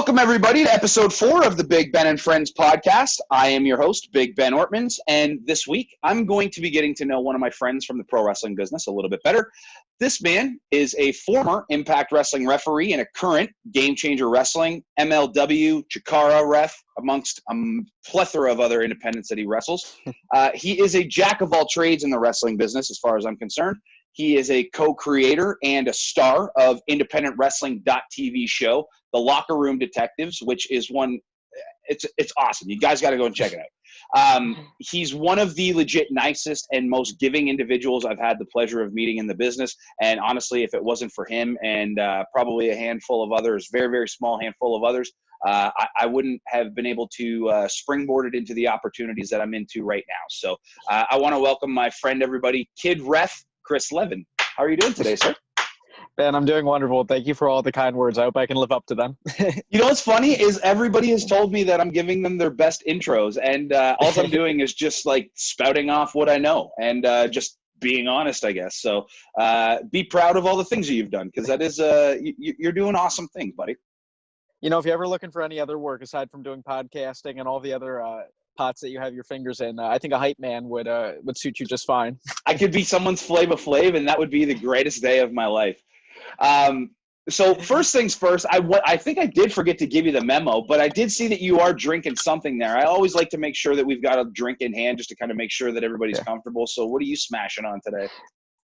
Welcome, everybody, to episode 4 of the Big Ben and Friends podcast. I am your host, Big Ben Ortmanns, and this week I'm going to be getting to know one of my friends from the pro wrestling business a little bit better. This man is a former Impact Wrestling referee and a current Game Changer Wrestling, MLW, Chikara ref, amongst a plethora of other independents that he wrestles. He is a jack of all trades in the wrestling business, as far as I'm concerned. He is a co-creator and a star of independent wrestling.tv show, The Locker Room Detectives, which is one, it's awesome. You guys got to go and check it out. He's one of the legit nicest and most giving individuals I've had the pleasure of meeting in the business. And honestly, if it wasn't for him and probably a handful of others, very, very small handful of others, I wouldn't have been able to springboard it into the opportunities that I'm into right now. So I want to welcome my friend, everybody, Kid Ref, Kris Levin. How are you doing today, sir? Ben, I'm doing wonderful. Thank you for all the kind words. I hope I can live up to them. You know what's funny is everybody has told me that I'm giving them their best intros, and all I'm doing is just like spouting off what I know and just being honest, I guess. So be proud of all the things that you've done, because that is you're doing awesome things, buddy. You know, if you're ever looking for any other work aside from doing podcasting and all the other pots that you have your fingers in, I think a hype man would suit you just fine. I could be someone's Flava Flav, and that would be the greatest day of my life. So first things first, I think I did forget to give you the memo, but I did see that you are drinking something there. I always like to make sure that we've got a drink in hand just to kind of make sure that everybody's comfortable. So what are you smashing on today?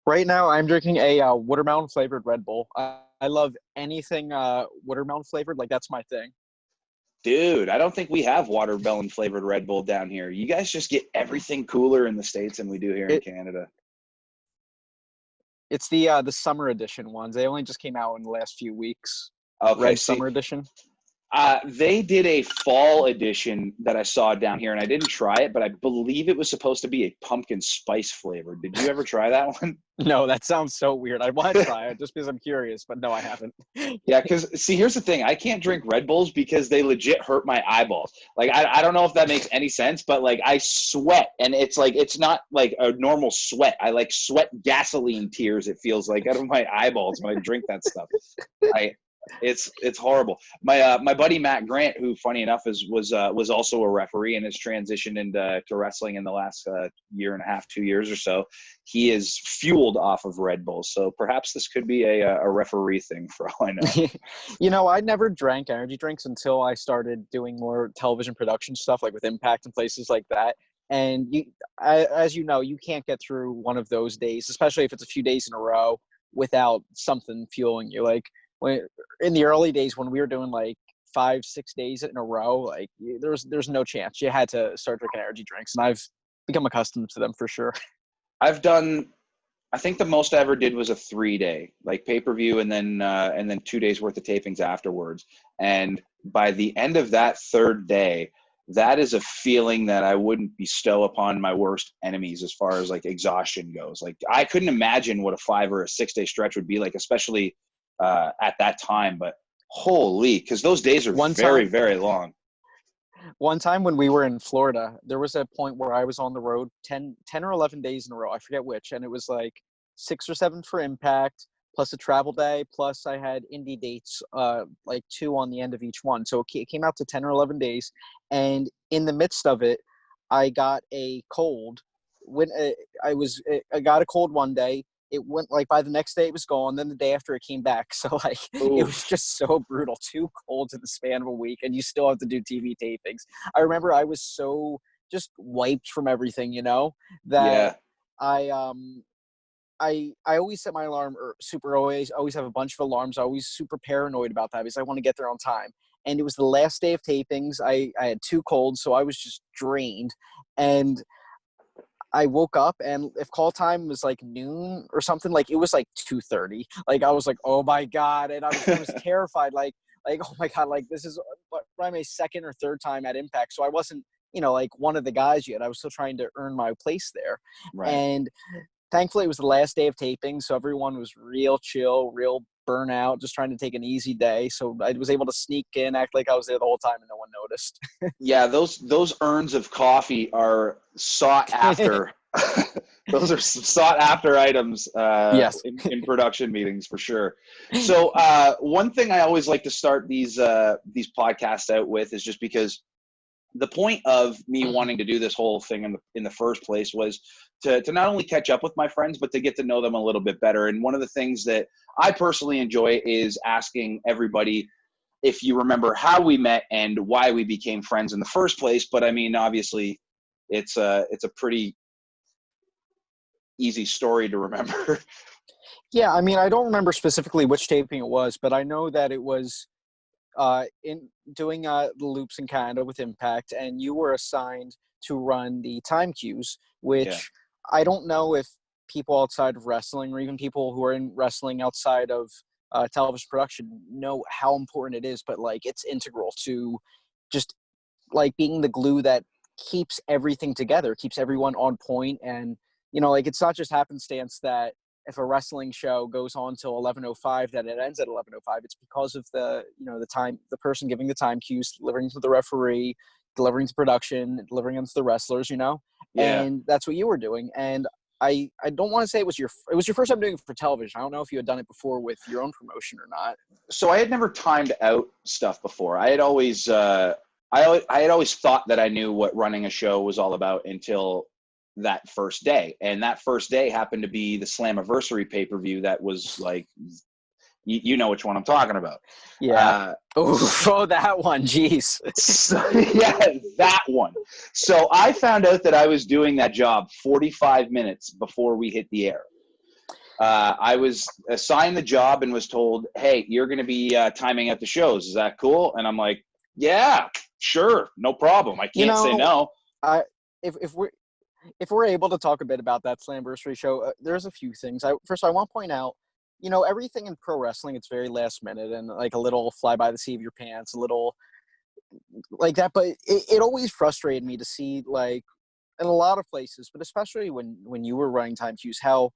Right now, I'm drinking a watermelon flavored Red Bull. I love anything watermelon flavored. Like, that's my thing. Dude, I don't think we have watermelon flavored Red Bull down here. You guys just get everything cooler in the States than we do here in Canada. It's the summer edition ones. They only just came out in the last few weeks. Okay, Summer edition. They did a fall edition that I saw down here, and I didn't try it, but I believe it was supposed to be a pumpkin spice flavor. Did you ever try that one? No, that sounds so weird. I want to try it just because I'm curious, but no, I haven't. Yeah, because, see, here's the thing. I can't drink Red Bulls because they legit hurt my eyeballs. Like, I don't know if that makes any sense, but, like, I sweat, and it's, like, it's not, like, a normal sweat. I, like, sweat gasoline tears, it feels like, out of my eyeballs when I drink that stuff. It's horrible. My buddy Matt Grant, who funny enough was also a referee and has transitioned into wrestling in the last year and a half, 2 years or so. He is fueled off of Red Bull, so perhaps this could be a referee thing for all I know. You know, I never drank energy drinks until I started doing more television production stuff, like with Impact and places like that. And as you know, you can't get through one of those days, especially if it's a few days in a row, without something fueling you. Like, in the early days when we were doing like 5-6 days in a row, like there's no chance. You had to start drinking energy drinks, and I've become accustomed to them for sure. I think the most I ever did was a 3-day, like pay-per-view, and then 2 days worth of tapings afterwards. And by the end of that third day, that is a feeling that I wouldn't bestow upon my worst enemies as far as like exhaustion goes. Like, I couldn't imagine what a 5 or a 6 day stretch would be like, especially at that time. But holy, because those days are very, very long. One time when we were in Florida, there was a point where I was on the road 10 or 11 days in a row. I forget which. And it was like 6 or 7 for Impact, plus a travel day, plus I had indie dates, like 2 on the end of each one. So it came out to 10 or 11 days. And in the midst of it, I got a cold. When I got a cold one day. It went, like, by the next day it was gone. Then the day after it came back. So, like, It was just so brutal. 2 colds in the span of a week, and you still have to do TV tapings. I remember I was so just wiped from everything, you know, that I always set my alarm super always have a bunch of alarms. I always super paranoid about that because I want to get there on time. And it was the last day of tapings. I had 2 colds, so I was just drained. And I woke up, and if call time was like noon or something, like it was like 2:30. Like, I was like, oh my God. And I was terrified. Like, oh my God, like this is probably my 2nd or 3rd time at Impact. So I wasn't, like one of the guys yet. I was still trying to earn my place there. Right. And thankfully, it was the last day of taping, so everyone was real chill, real burnout, just trying to take an easy day. So I was able to sneak in, act like I was there the whole time, and no one noticed. Yeah, those urns of coffee are sought after. Those are some sought after items Yes. in production meetings for sure. So one thing I always like to start these podcasts out with is just because the point of me wanting to do this whole thing in the first place was to not only catch up with my friends, but to get to know them a little bit better. And one of the things that I personally enjoy is asking everybody if you remember how we met and why we became friends in the first place. But I mean, obviously, it's a pretty easy story to remember. Yeah, I mean, I don't remember specifically which taping it was, but I know that it was in doing the loops in Canada with Impact, and you were assigned to run the time cues, which Yeah. I don't know if people outside of wrestling or even people who are in wrestling outside of television production know how important it is, but like it's integral to just like being the glue that keeps everything together, keeps everyone on point. And like it's not just happenstance that if a wrestling show goes on till 11:05 that it ends at 11:05. It's because of the the time, the person giving the time cues, delivering to the referee, delivering to production, delivering them to the wrestlers, Yeah. and that's what you were doing. And I don't want to say it was your first time doing it for television. I don't know if you had done it before with your own promotion or not. So I had never timed out stuff before. I had always thought that I knew what running a show was all about until that first day. And that first day happened to be the Slammiversary pay-per-view that was like, you know which one I'm talking about. Yeah. Oh, that one. Jeez. So, yeah, that one. So I found out that I was doing that job 45 minutes before we hit the air. I was assigned the job and was told, hey, you're going to be timing out the shows. Is that cool? And I'm like, yeah, sure. No problem. I can't say no. If we're able to talk a bit about that Slammiversary show, there's a few things. First, I want to point out, everything in pro wrestling, it's very last minute and like a little fly by the seat of your pants, a little like that. But it always frustrated me to see, like, in a lot of places, but especially when you were running time cues, how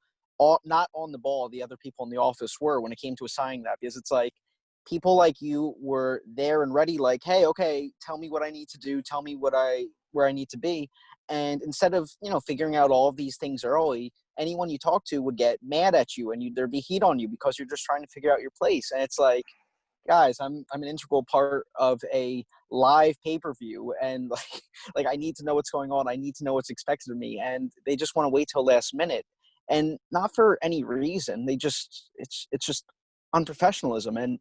not on the ball the other people in the office were when it came to assigning that. Because it's like people like you were there and ready, like, hey, okay, tell me what I need to do, tell me where I need to be. And instead of figuring out all of these things early, anyone you talk to would get mad at you, and there'd be heat on you because you're just trying to figure out your place. And it's like, guys, I'm an integral part of a live pay-per-view, and like I need to know what's going on. I need to know what's expected of me, and they just want to wait till last minute, and not for any reason. They just it's just unprofessionalism, and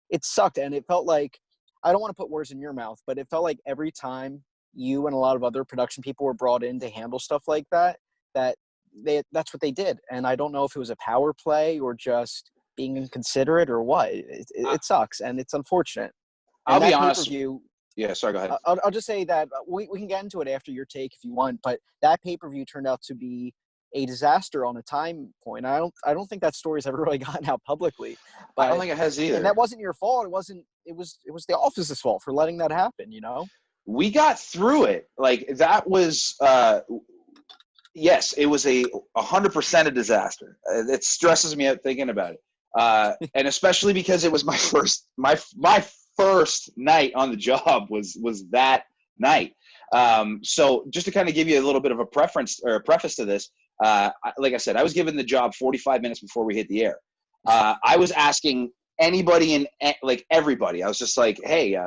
it sucked. And it felt like, I don't want to put words in your mouth, but it felt like every time you and a lot of other production people were brought in to handle stuff like that, that's what they did. And I don't know if it was a power play or just being inconsiderate or what. It sucks, and it's unfortunate. And I'll be that honest. pay-per-view, Yeah, sorry, go ahead. I'll just say that we can get into it after your take if you want, but that pay-per-view turned out to be a disaster on a time point. I don't think that story's ever really gotten out publicly. But, I don't think it has either. And that wasn't your fault. It was the office's fault for letting that happen, We got through it. Like, that was yes, it was 100% a disaster. It stresses me out thinking about it. And especially because it was my first night on the job was that night. So just to kind of give you a little bit of a preface to this, like I said, I was given the job 45 minutes before we hit the air. I was asking anybody and like everybody. I was just like, hey,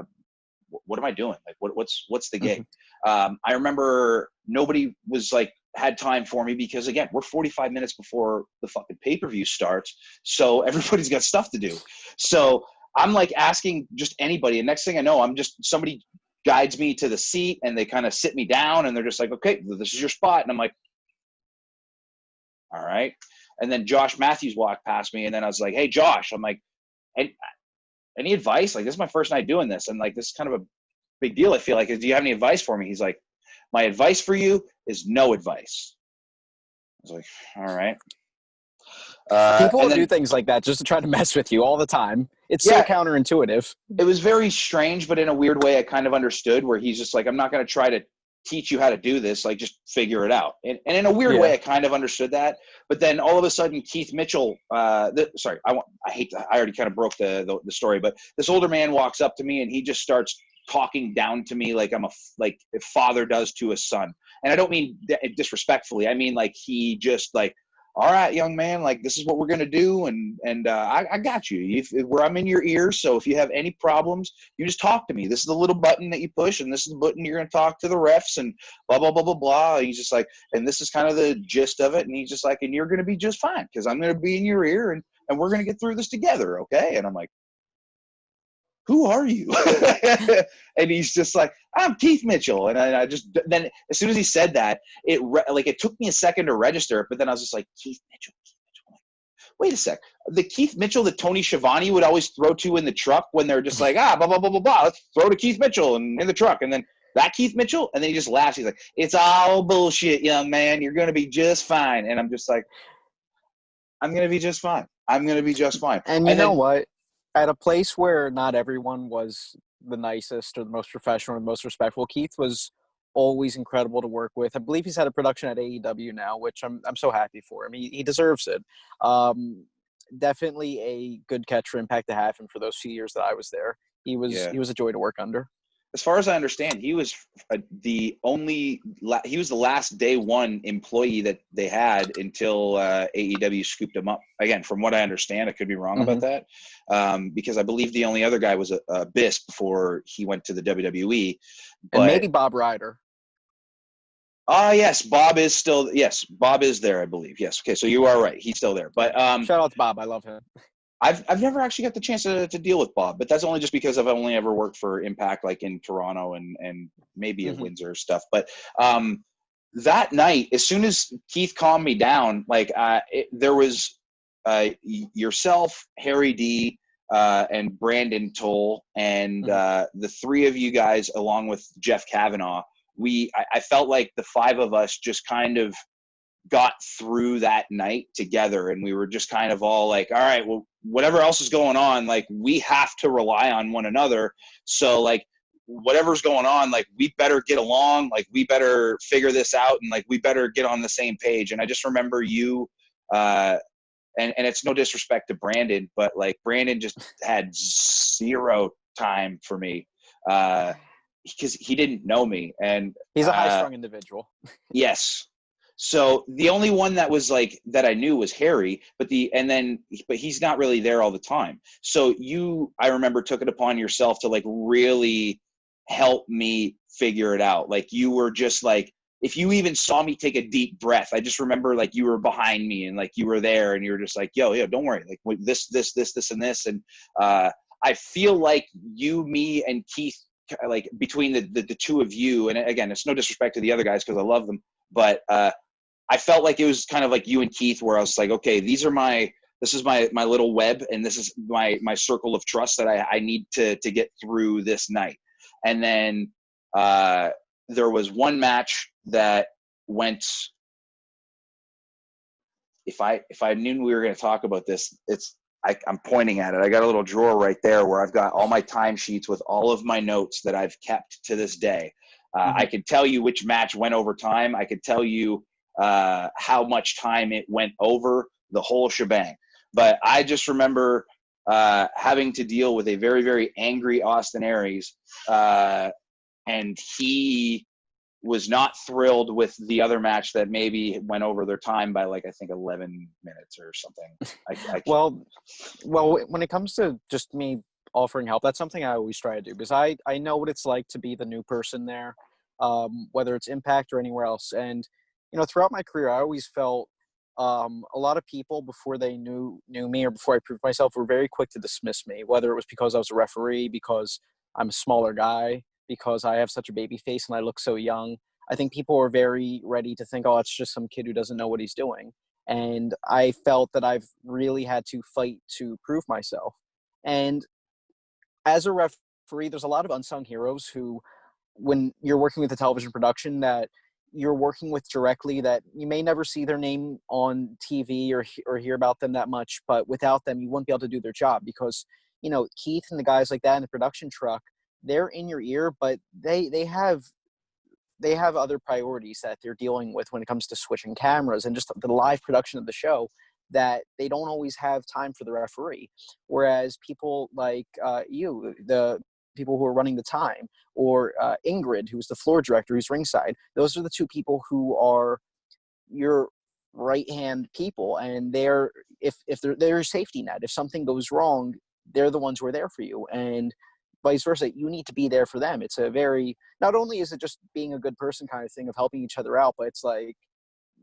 what am I doing? Like, what's the gig? I remember nobody was like had time for me because, again, we're 45 minutes before the fucking pay-per-view starts, so everybody's got stuff to do. So I'm like asking just anybody, and next thing I know, somebody guides me to the seat, and they kind of sit me down, and they're just like, okay, this is your spot. And I'm like, all right. And then Josh Matthews walked past me, and then I was like, hey, Josh, I'm like, any advice? Like, this is my first night doing this, and like, this is kind of a big deal, I feel like. Do you have any advice for me? He's like, my advice for you is no advice. I was like, all right. People will do things like that just to try to mess with you all the time. It's so counterintuitive. It was very strange, but in a weird way, I kind of understood, where he's just like, I'm not going to try to teach you how to do this. Like, just figure it out. And in a weird way, I kind of understood that. But then all of a sudden, Keith Mitchell, I already kind of broke the story, but this older man walks up to me and he just starts talking down to me like I'm a father does to a son. And I don't mean disrespectfully. I mean, like, he just like, all right, young man, like, this is what we're going to do. And I got you where I'm in your ear. So if you have any problems, you just talk to me. This is the little button that you push, and this is the button you're going to talk to the refs and blah, blah, blah, blah, blah. And he's just like, and this is kind of the gist of it. And he's just like, and you're going to be just fine because I'm going to be in your ear and we're going to get through this together. Okay. And I'm like, who are you? And he's just like, I'm Keith Mitchell. And I just, then as soon as he said that, it took me a second to register, but then I was just like, Keith Mitchell. Wait a sec. The Keith Mitchell that Tony Schiavone would always throw to in the truck when they're just like, blah, blah, blah, blah, blah. Let's throw to Keith Mitchell and in the truck. And then that Keith Mitchell. And then he just laughs. He's like, it's all bullshit, young man. You're going to be just fine. And I'm just like, I'm going to be just fine. I'm going to be just fine. And you know what? At a place where not everyone was the nicest or the most professional or the most respectful, Keith was always incredible to work with. I believe he's had a production at AEW now, which I'm so happy for him. He deserves it. Definitely a good catch for Impact to have him for those few years that I was there. He was a joy to work under. As far as I understand, he was the last day one employee that they had until AEW scooped him up. Again, from what I understand, I could be wrong about that, because I believe the only other guy was Abyss before he went to the WWE. And maybe Bob Ryder. Yes, Bob is there, I believe. Yes, okay, so you are right. He's still there. But shout out to Bob. I love him. I've never actually got the chance to deal with Bob, but that's only just because I've only ever worked for Impact, like in Toronto and maybe in Windsor stuff. But that night, as soon as Keith calmed me down, like there was yourself, Harry D, and Brandon Toll, and the three of you guys, along with Jeff Kavanaugh. I felt like the five of us just kind of got through that night together, and we were just kind of all like, all right, well, whatever else is going on, like, we have to rely on one another. So, like, whatever's going on, like, we better get along, like, we better figure this out, and like, we better get on the same page. And I just remember you, and it's no disrespect to Brandon, but like, Brandon just had zero time for me, because he didn't know me, and he's a high-strung individual. Yes. So the only one that was like that I knew was Harry, but he's not really there all the time. So I remember, took it upon yourself to like really help me figure it out. Like, you were just like, if you even saw me take a deep breath, I just remember like you were behind me and like you were there and you were just like, yo, don't worry. Like, this, and this. And I feel like you, me, and Keith, like, between the two of you, and again, it's no disrespect to the other guys because I love them, but I felt like it was kind of like you and Keith, where I was like, okay, this is my little web, and this is my circle of trust that I need to get through this night. And then there was one match that went. If I knew we were going to talk about this, I'm pointing at it. I got a little drawer right there where I've got all my timesheets with all of my notes that I've kept to this day. I could tell you which match went over time. I could tell you how much time it went over, the whole shebang. But I just remember having to deal with a very, very angry Austin Aries, and he was not thrilled with the other match that maybe went over their time by, like, I think 11 minutes or something. Well, when it comes to just me offering help, that's something I always try to do, because I know what it's like to be the new person there, whether it's Impact or anywhere else. And throughout my career, I always felt a lot of people, before they knew me or before I proved myself, were very quick to dismiss me, whether it was because I was a referee, because I'm a smaller guy, because I have such a baby face and I look so young. I think people were very ready to think, oh, it's just some kid who doesn't know what he's doing. And I felt that I've really had to fight to prove myself. And as a referee, there's a lot of unsung heroes who, when you're working with a television production that you're working with directly, that you may never see their name on TV or hear about them that much, but without them, you wouldn't be able to do their job, because, Keith and the guys like that in the production truck, they're in your ear, but they have they have other priorities that they're dealing with when it comes to switching cameras and just the live production of the show, that they don't always have time for the referee. Whereas people like you, the people who are running the time, or Ingrid, who's the floor director, who's ringside, those are the two people who are your right hand people, and they're if they're a safety net. If something goes wrong, they're the ones who are there for you, and vice versa. You need to be there for them. It's a very, not only is it just being a good person kind of thing of helping each other out, but it's like,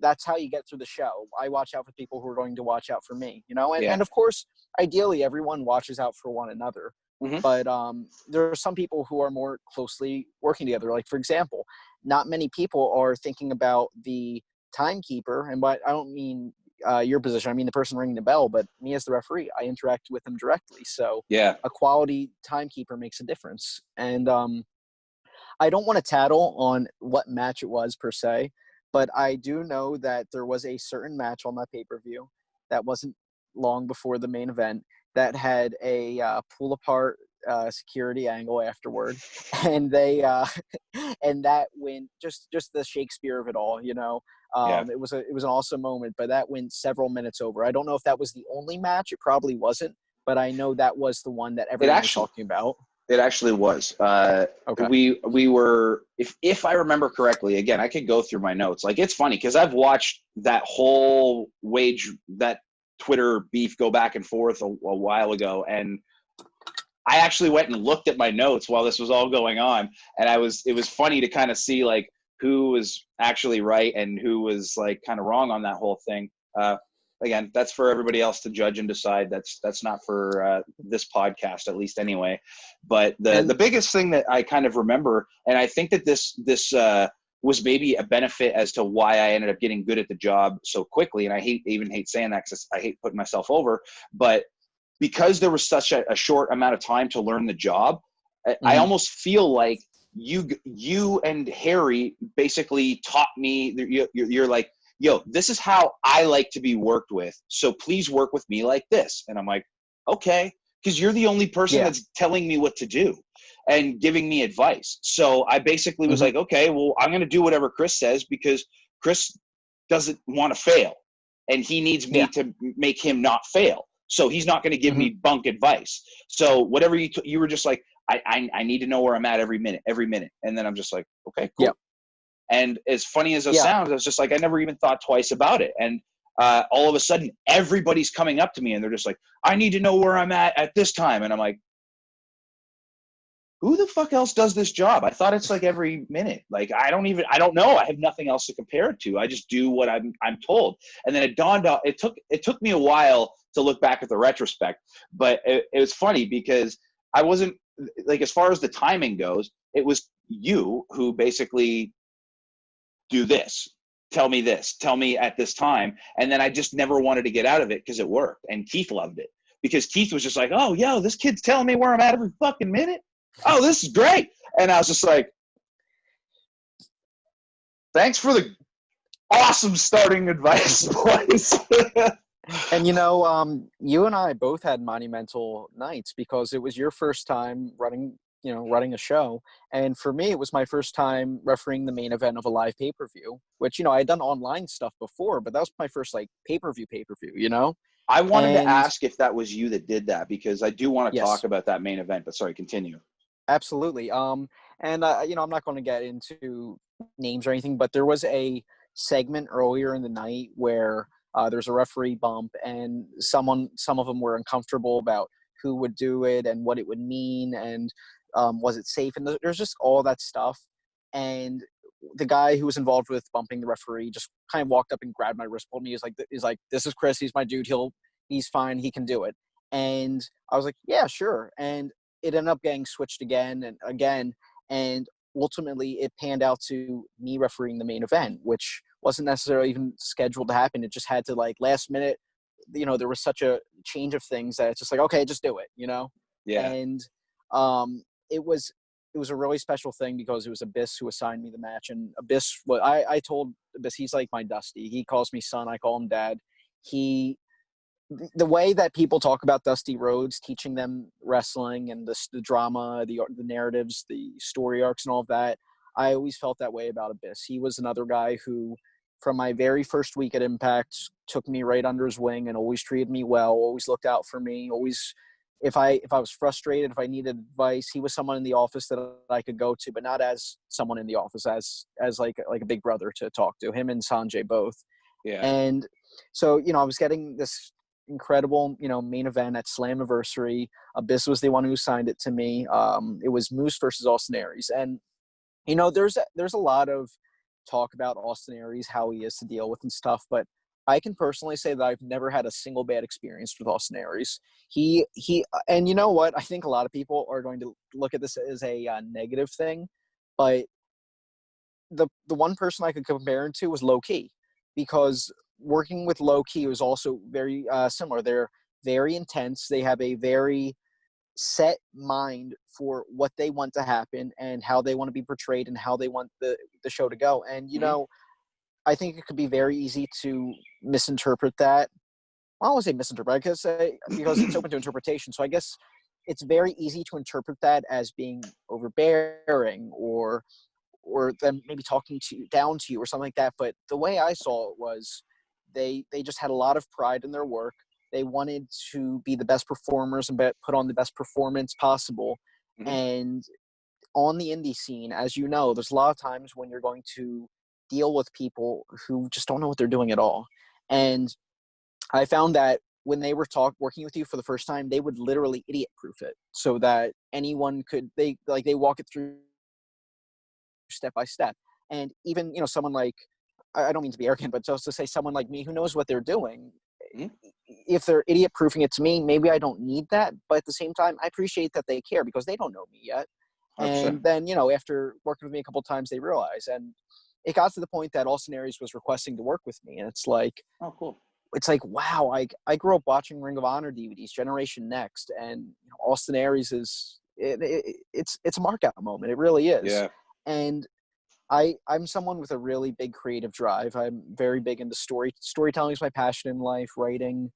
that's how you get through the show. I watch out for people who are going to watch out for me, you know? And of course, ideally everyone watches out for one another. Mm-hmm. But there are some people who are more closely working together. Like, for example, not many people are thinking about the timekeeper. And I don't mean your position, I mean the person ringing the bell, but me as the referee, I interact with them directly. So Yeah. a quality timekeeper makes a difference. And I don't want to tattle on what match it was per se, but I do know that there was a certain match on that pay-per-view that wasn't long before the main event that had a pull apart security angle afterward, and they and that went just the Shakespeare of it all, you know. It was an awesome moment, but that went several minutes over. I don't know if that was the only match. It probably wasn't, but I know that was the one that everyone was talking about. It actually was. Okay. We were, if I remember correctly, again, I could go through my notes. Like, it's funny because I've watched that whole that Twitter beef go back and forth a while ago, and I actually went and looked at my notes while this was all going on, and it was funny to kind of see like who was actually right and who was like kind of wrong on that whole thing. Again, that's for everybody else to judge and decide. That's not for this podcast, at least anyway. But the biggest thing that I kind of remember, and I think that this was maybe a benefit as to why I ended up getting good at the job so quickly. And I even hate saying that because I hate putting myself over, but because there was such a short amount of time to learn the job, I almost feel like you and Harry basically taught me. You're like, yo, this is how I like to be worked with, so please work with me like this. And I'm like, okay, because you're the only person that's telling me what to do and giving me advice. So I basically was like, okay, well, I'm going to do whatever Kris says because Kris doesn't want to fail, and he needs me to make him not fail. So he's not going to give me bunk advice. So whatever you were just like, I need to know where I'm at every minute. And then I'm just like, okay, cool. Yep. And as funny as it sounds, I was just like, I never even thought twice about it. And all of a sudden, everybody's coming up to me and they're just like, I need to know where I'm at this time. And I'm like, who the fuck else does this job? I thought it's like every minute. Like, I don't know. I have nothing else to compare it to. I just do what I'm told. And then it dawned on, it took me a while to look back at the retrospect, but it was funny because I wasn't like, as far as the timing goes, it was you who basically do this, tell me at this time. And then I just never wanted to get out of it because it worked. And Keith loved it because Keith was just like, oh, yo, this kid's telling me where I'm at every fucking minute. Oh, this is great. And I was just like, thanks for the awesome starting advice, boys. And, you know, you and I both had monumental nights because it was your first time running a show. And for me, it was my first time refereeing the main event of a live pay-per-view, which, you know, I had done online stuff before, but that was my first, like, pay-per-view, you know? I wanted to ask if that was you that did that because I do want to talk about that main event, but sorry, continue. Absolutely. You know, I'm not going to get into names or anything, but there was a segment earlier in the night where there's a referee bump and some of them were uncomfortable about who would do it and what it would mean and was it safe? And there's just all that stuff. And the guy who was involved with bumping the referee just kind of walked up and grabbed my wrist, pulled me. He's like, this is Kris. He's my dude. He's fine. He can do it. And I was like, yeah, sure. And it ended up getting switched again and again. And ultimately it panned out to me refereeing the main event, which wasn't necessarily even scheduled to happen. It just had to, like, last minute, you know, there was such a change of things that it's just like, okay, just do it, you know? Yeah. And it was a really special thing because it was Abyss who assigned me the match. And Abyss, I told Abyss, he's like my Dusty. He calls me son. I call him dad. The way that people talk about Dusty Rhodes, teaching them wrestling and the drama, the narratives, the story arcs and all of that, I always felt that way about Abyss. He was another guy who, from my very first week at Impact, took me right under his wing and always treated me well, always looked out for me, always if I was frustrated, if I needed advice, he was someone in the office that I could go to, but not as someone in the office, as like a big brother to talk to. Him and Sanjay both. Yeah. And so, I was getting this incredible, main event at Slammiversary. Abyss was the one who signed it to me. It was Moose versus Austin Aries. And, there's a lot of talk about Austin Aries, how he is to deal with and stuff, but I can personally say that I've never had a single bad experience with Austin Aries. And you know what? I think a lot of people are going to look at this as a negative thing, but the one person I could compare him to was Loki, because working with Loki was also very similar. They're very intense. They have a very set mind for what they want to happen and how they want to be portrayed and how they want the show to go. And, I think it could be very easy to misinterpret that. Well, I don't want to say misinterpret, because it's open to interpretation. So I guess it's very easy to interpret that as being overbearing or them maybe talking down to you or something like that. But the way I saw it was they just had a lot of pride in their work. They wanted to be the best performers and put on the best performance possible. Mhm. And on the indie scene, as you know, there's a lot of times when you're going to deal with people who just don't know what they're doing at all. And I found that when they were working with you for the first time, they would literally idiot proof it so that anyone could, they walk it through step by step. And even, someone like, I don't mean to be arrogant, but just to say someone like me who knows what they're doing, Mhm. if they're idiot proofing it to me, maybe I don't need that. But at the same time, I appreciate that they care because they don't know me yet. 100%. And then, after working with me a couple of times, they realize. And it got to the point that Austin Aries was requesting to work with me. And it's like, Oh, cool. wow, I grew up watching Ring of Honor DVDs, Generation Next, and Austin Aries is it's a mark out moment. It really is. Yeah. And I'm someone with a really big creative drive. I'm very big into storytelling is my passion in life, writing,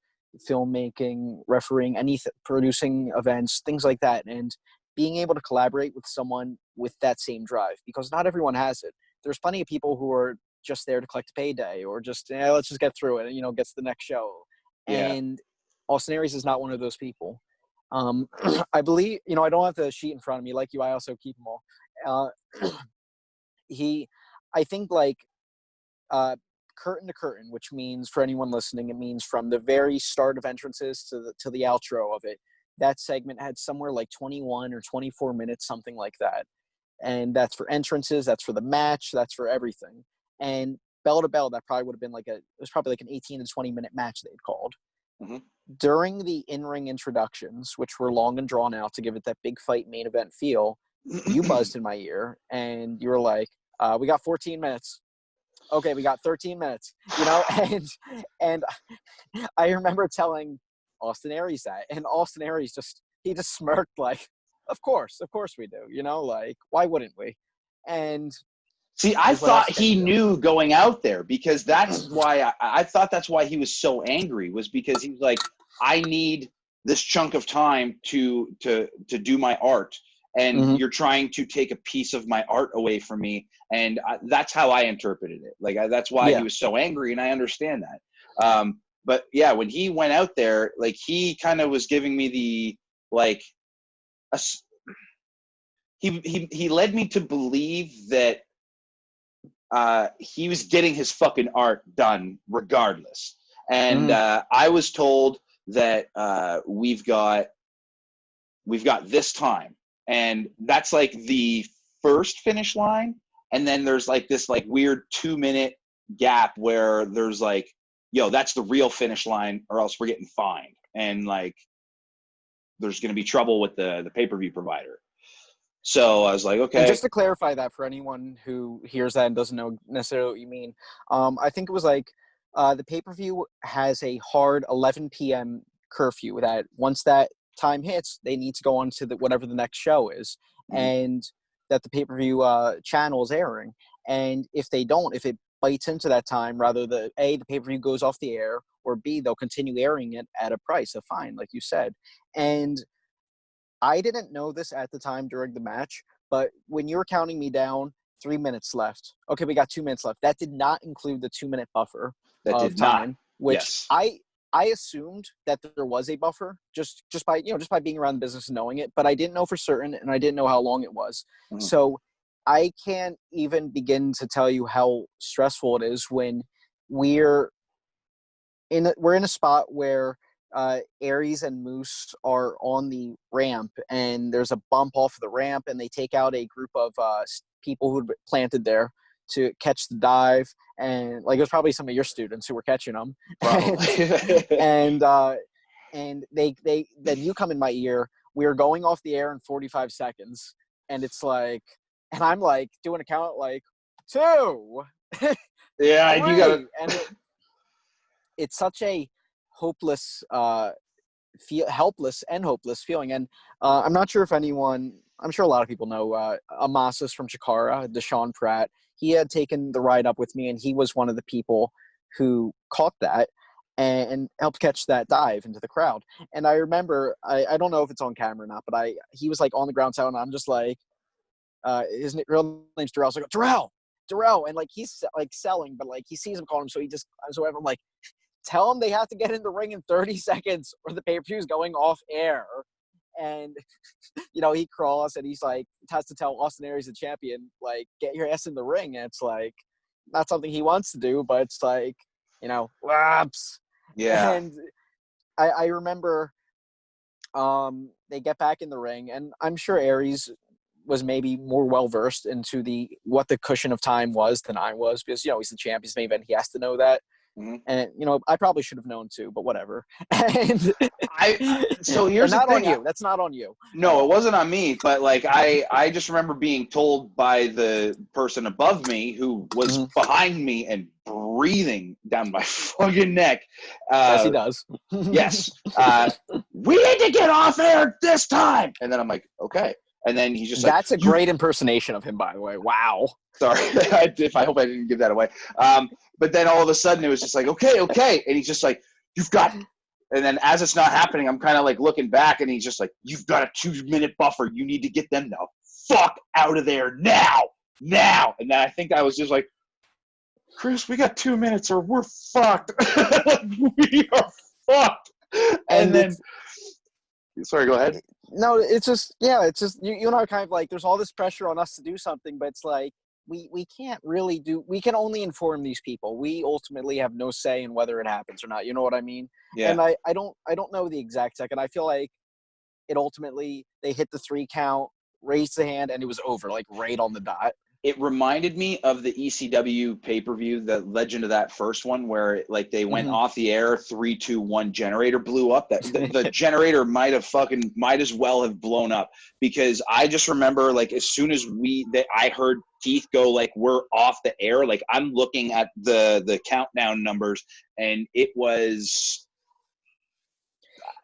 filmmaking, refereeing, producing events, things like that. And being able to collaborate with someone with that same drive, because not everyone has it. There's plenty of people who are just there to collect a payday or just, let's just get through it and, gets the next show. Yeah. And Austin Aries is not one of those people. I believe, I don't have the sheet in front of me like you. I also keep them all. I think curtain to curtain, which means for anyone listening, it means from the very start of entrances to the outro of it. That segment had somewhere like 21 or 24 minutes, something like that. And that's for entrances, that's for the match, that's for everything. And bell to bell, that probably would have been it was probably like an 18 to 20 minute match they'd called. Mm-hmm. During the in-ring introductions, which were long and drawn out to give it that big fight main event feel, you buzzed in my ear and you were like, we got 14 minutes. Okay, we got 13 minutes, and I remember telling Austin Aries that, and Austin Aries he just smirked like, of course we do, why wouldn't we? And see, I is what else thought can he you do? knew going out there, because that's why I thought that's why he was so angry, was because he was like, I need this chunk of time to do my art, and Mhm. you're trying to take a piece of my art away from me. And that's how I interpreted it. That's why he was so angry, and I understand that. But yeah, when he went out there, he kind of was giving me the he led me to believe that he was getting his fucking art done regardless. And I was told that we've got this time, and that's the first finish line. And then there's this weird 2-minute gap where there's yo, that's the real finish line, or else we're getting fined, and there's going to be trouble with the pay-per-view provider. So I was like, okay. And just to clarify that for anyone who hears that and doesn't know necessarily what you mean, I think it was the pay-per-view has a hard 11 p.m. curfew that once that time hits, they need to go on to whatever the next show is, and that the pay-per-view channel is airing. And if it bites into that time, rather the pay-per-view goes off the air, or B, they'll continue airing it at a price, a fine, like you said. And I didn't know this at the time during the match, but when you were counting me down, 3 minutes left. Okay, we got 2 minutes left. That did not include the 2-minute buffer That of did not. time, which Yes. I assumed that there was a buffer just by just by being around the business and knowing it, but I didn't know for certain, and I didn't know how long it was. Mhm. So I can't even begin to tell you how stressful it is when we're in a spot where Aries and Moose are on the ramp, and there's a bump off of the ramp, and they take out a group of people who planted there to catch the dive, and like it was probably some of your students who were catching them. Probably. And they then you come in my ear. We are going off the air in 45 seconds, and it's like, and I'm like doing a count like 2. Yeah, 3, you got and it's such a hopeless helpless and hopeless feeling. And I'm not sure if anyone, I'm sure a lot of people know Amasis from Chikara, Deshaun Pratt. He had taken the ride up with me, and he was one of the people who caught that and helped catch that dive into the crowd. And I remember, I don't know if it's on camera or not, but he was like on the ground sound, and I'm just like, his real name's Darrell. So I go, Darrell, and like he's like selling, but like he sees him calling him, so I'm like, tell them they have to get in the ring in 30 seconds or the pay-per-view is going off air. And, he crawls and he's like, has to tell Austin Aries, the champion, like, get your ass in the ring. And it's like, not something he wants to do, but it's like, laps. Yeah. And I remember they get back in the ring, and I'm sure Aries was maybe more well-versed into what the cushion of time was than I was, because, he's the champion's main event. He has to know that. Mm-hmm. And I probably should have known too, but whatever. And so here's not the thing. on you. That's not on you. No, it wasn't on me, but like I just remember being told by the person above me who was behind me and breathing down my fucking neck. Yes, he does. Yes. We need to get off air this time. And then I'm like, okay. And then he's just That's a great impersonation of him, by the way. Wow. Sorry, I hope I didn't give that away. But then all of a sudden it was just like, okay. And he's just like, you've got, and then as it's not happening, I'm kind of like looking back, and he's just like, you've got a 2-minute buffer. You need to get them the fuck out of there now. And then I think I was just like, Kris, we got 2 minutes or we're fucked. We are fucked. And then, sorry, go ahead. No, it's just you and I are kind of like, there's all this pressure on us to do something, but it's like, we can't really we can only inform these people. We ultimately have no say in whether it happens or not. You know what I mean? Yeah. And I don't know the exact second. I feel like it ultimately, they hit the 3 count, raised the hand, and it was over, like right on the dot. It reminded me of the ECW pay-per-view, the legend of that first one, where like they went off the air, 3, 2, 1, generator blew up. That the generator might as well have blown up, because I just remember like as soon as I heard Keith go like, we're off the air, like I'm looking at the countdown numbers, and it was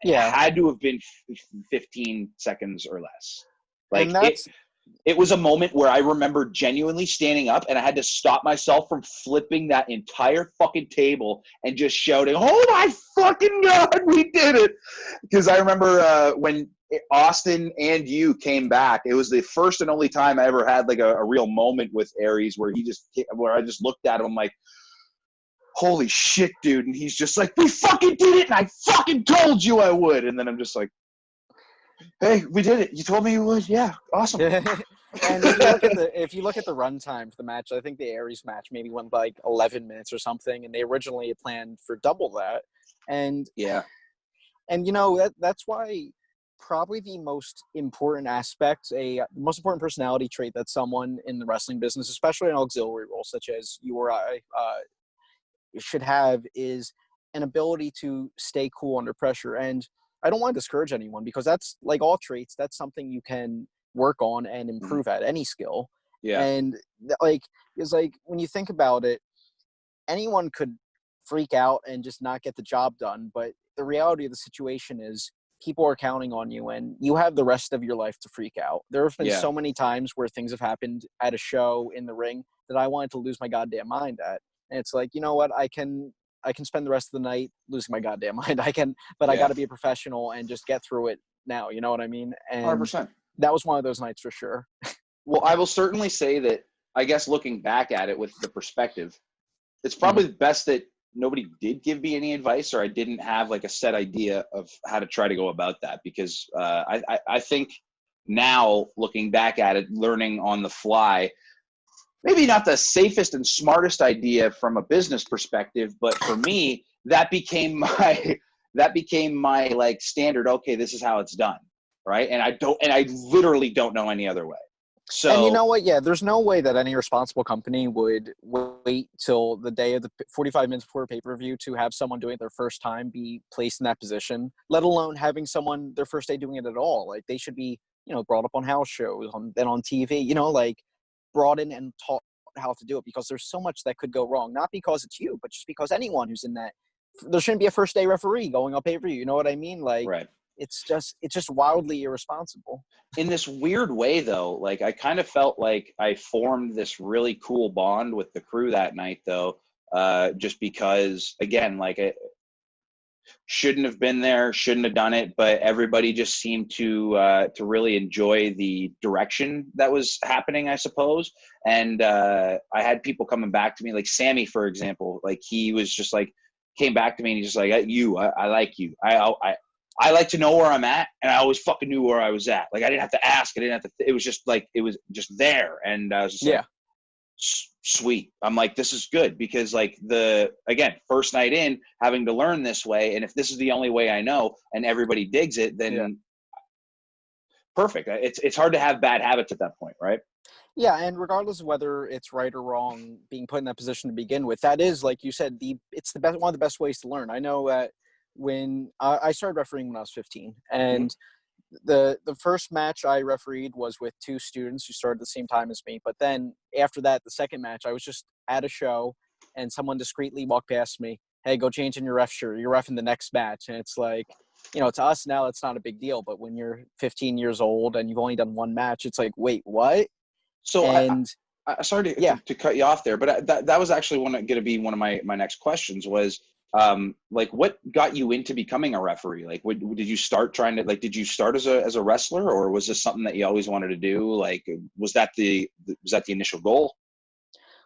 had to have been 15 seconds or less. Like it was a moment where I remember genuinely standing up, and I had to stop myself from flipping that entire fucking table and just shouting, oh my fucking God, we did it. Because I remember when Austin and you came back, it was the first and only time I ever had like a real moment with Aries where I just looked at him like, holy shit, dude. And he's just like, we fucking did it, and I fucking told you I would. And then I'm just like, hey, we did it. You told me you would. Yeah, awesome. And if you look at the runtime for the match, I think the Aries match maybe went like 11 minutes or something, and they originally had planned for double that. And yeah, and that's why probably the most important aspect, the most important personality trait that someone in the wrestling business, especially an auxiliary role such as you or I, should have, is an ability to stay cool under pressure. And I don't want to discourage anyone, because that's like all traits. That's something you can work on and improve at, any skill. Yeah. And like, it's like when you think about it, anyone could freak out and just not get the job done. But the reality of the situation is people are counting on you, and you have the rest of your life to freak out. There have been so many times where things have happened at a show in the ring that I wanted to lose my goddamn mind at. And it's like, you know what? I can spend the rest of the night losing my goddamn mind. I got to be a professional and just get through it now. You know what I mean? And 100%. That was one of those nights for sure. Well, I will certainly say that I guess looking back at it with the perspective, it's probably best that nobody did give me any advice, or I didn't have like a set idea of how to try to go about that, because I think now looking back at it, learning on the fly, maybe not the safest and smartest idea from a business perspective, but for me, that became my like standard. Okay, this is how it's done, right? And I literally don't know any other way. So, and you know what? Yeah, there's no way that any responsible company would wait till the day of the 45 minutes before pay-per-view to have someone doing it their first time be placed in that position, let alone having someone their first day doing it at all. Like, they should be, brought up on house shows, then on TV, like brought in and taught how to do it, because there's so much that could go wrong. Not because it's you, but just because anyone who's in that, there shouldn't be a first day referee going on pay-per-view. You know what I mean? Like, right. It's just wildly irresponsible. In this weird way, though, like I kind of felt like I formed this really cool bond with the crew that night, though, just because, again, like it shouldn't have been there, shouldn't have done it, but everybody just seemed to really enjoy the direction that was happening, I suppose. And I had people coming back to me, like Sammy, for example, like he was just like, came back to me and he's just like, I like you. I like to know where I'm at, and I always fucking knew where I was at. Like, I didn't have to ask. I didn't have to. It was just like, it was just there. And I was just like, sweet. I'm like, this is good, because like first night in, having to learn this way. And if this is the only way I know and everybody digs it, then perfect. It's hard to have bad habits at that point, right? Yeah, and regardless of whether it's right or wrong, being put in that position to begin with, that is, like you said, it's the best, one of the best ways to learn. I know that when I started refereeing when I was 15, and the first match I refereed was with two students who started at the same time as me. But then after that, the second match, I was just at a show, and someone discreetly walked past me. Hey, go change in your ref shirt. You're reffing the next match. And it's like, to us now, it's not a big deal. But when you're 15 years old and you've only done one match, it's like, wait, what? So I sorry to cut you off there, but that was actually going to be one of my next questions was, like, what got you into becoming a referee? Like, did you start trying to, like, did you start as a wrestler, or was this something that you always wanted to do? Like, was that the initial goal?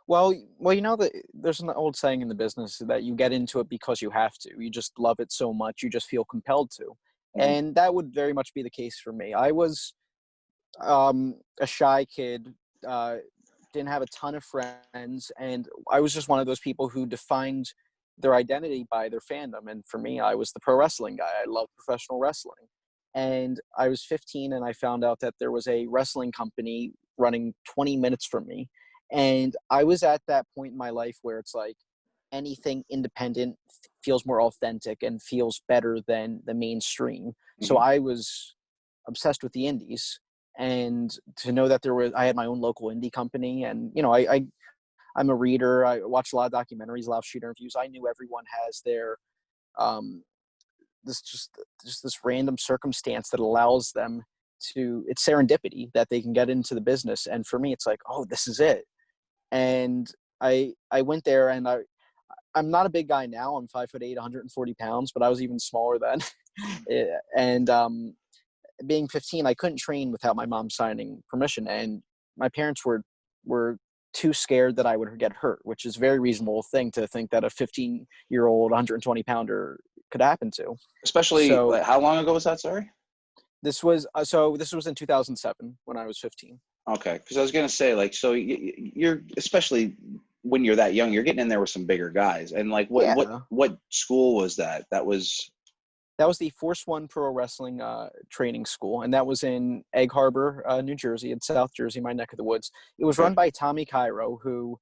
Well, that there's an old saying in the business that you get into it because you have to. You just love it so much, you just feel compelled to. Mm-hmm. And that would very much be the case for me. I was a shy kid, didn't have a ton of friends, and I was just one of those people who defined their identity by their fandom. And for me, I was the pro wrestling guy. I love professional wrestling. And I was 15, and I found out that there was a wrestling company running 20 minutes from me. And I was at that point in my life where it's like, anything independent feels more authentic and feels better than the mainstream. Mm-hmm. So I was obsessed with the indies. And to know that I had my own local indie company, and I'm a reader. I watch a lot of documentaries, a lot of shoot interviews. I knew everyone has their this random circumstance that allows them to. It's serendipity that they can get into the business. And for me, it's like, oh, this is it. And I went there, and I'm not a big guy now. I'm 5'8", 140 pounds, but I was even smaller then. And being 15, I couldn't train without my mom signing permission, and my parents were too scared that I would get hurt, which is a very reasonable thing to think that a 15-year-old 120-pounder could happen to. Especially, like, how long ago was that? Sorry. This was in 2007 when I was 15. Okay, because I was gonna say, like, so you're, especially when you're that young, you're getting in there with some bigger guys, and like, what school was that? That was the Force One Pro Wrestling training school, and that was in Egg Harbor, New Jersey, in South Jersey, my neck of the woods. It was run by Tommy Cairo, who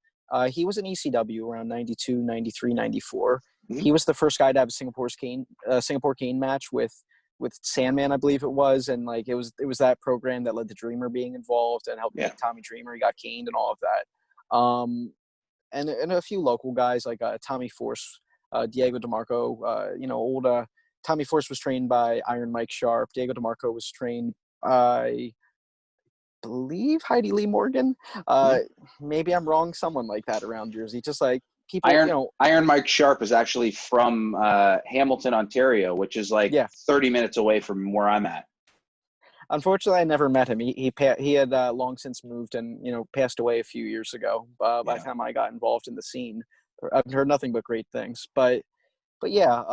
he was in ECW around 92, 93, 94. Mm-hmm. He was the first guy to have a Singapore cane match with Sandman, I believe it was, and like it was that program that led to Dreamer being involved and helped make Tommy Dreamer. He got caned and all of that. And a few local guys like Tommy Force, Diego DeMarco, old. Tommy Force was trained by Iron Mike Sharp. Diego DeMarco was trained by, I believe, Heidi Lee Morgan. Maybe I'm wrong. Someone like that around Jersey. Just like people, Iron Mike Sharp is actually from Hamilton, Ontario, which is like 30 minutes away from where I'm at. Unfortunately, I never met him. He had long since moved and passed away a few years ago. By the Yeah. time I got involved in the scene, I've heard nothing but great things. But yeah,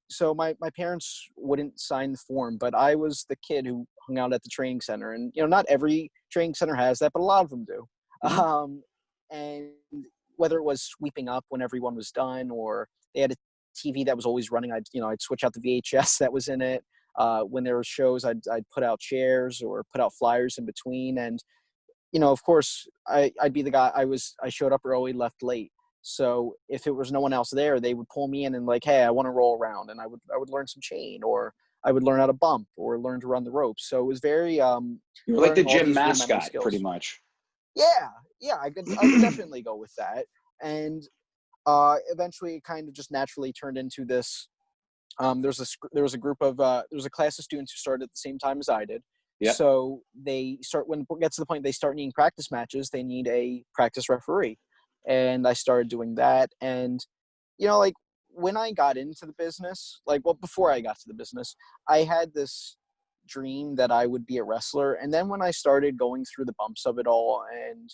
so my parents wouldn't sign the form, but I was the kid who hung out at the training center, and not every training center has that, but a lot of them do. Mhm. And whether it was sweeping up when everyone was done, or they had a TV that was always running, I'd switch out the VHS that was in it. When there were shows, I'd put out chairs or put out flyers in between, and of course, I'd be the guy. I showed up early, left late. So if it was no one else there, they would pull me in and like, hey, I want to roll around, and I would learn some chain, or I would learn how to bump, or learn to run the ropes. So it was very You're like the learning all gym these rudimentary mascot, pretty skills. much. Yeah, I could definitely go with that. And eventually, it kind of just naturally turned into this. There was a group of there was a class of students who started at the same time as I did. Yep. So they start when it gets to the point they start needing practice matches. They need a practice referee, and I started doing that. And like when I got into the business, before I got to the business, I had this dream that I would be a wrestler. And then when I started going through the bumps of it all, and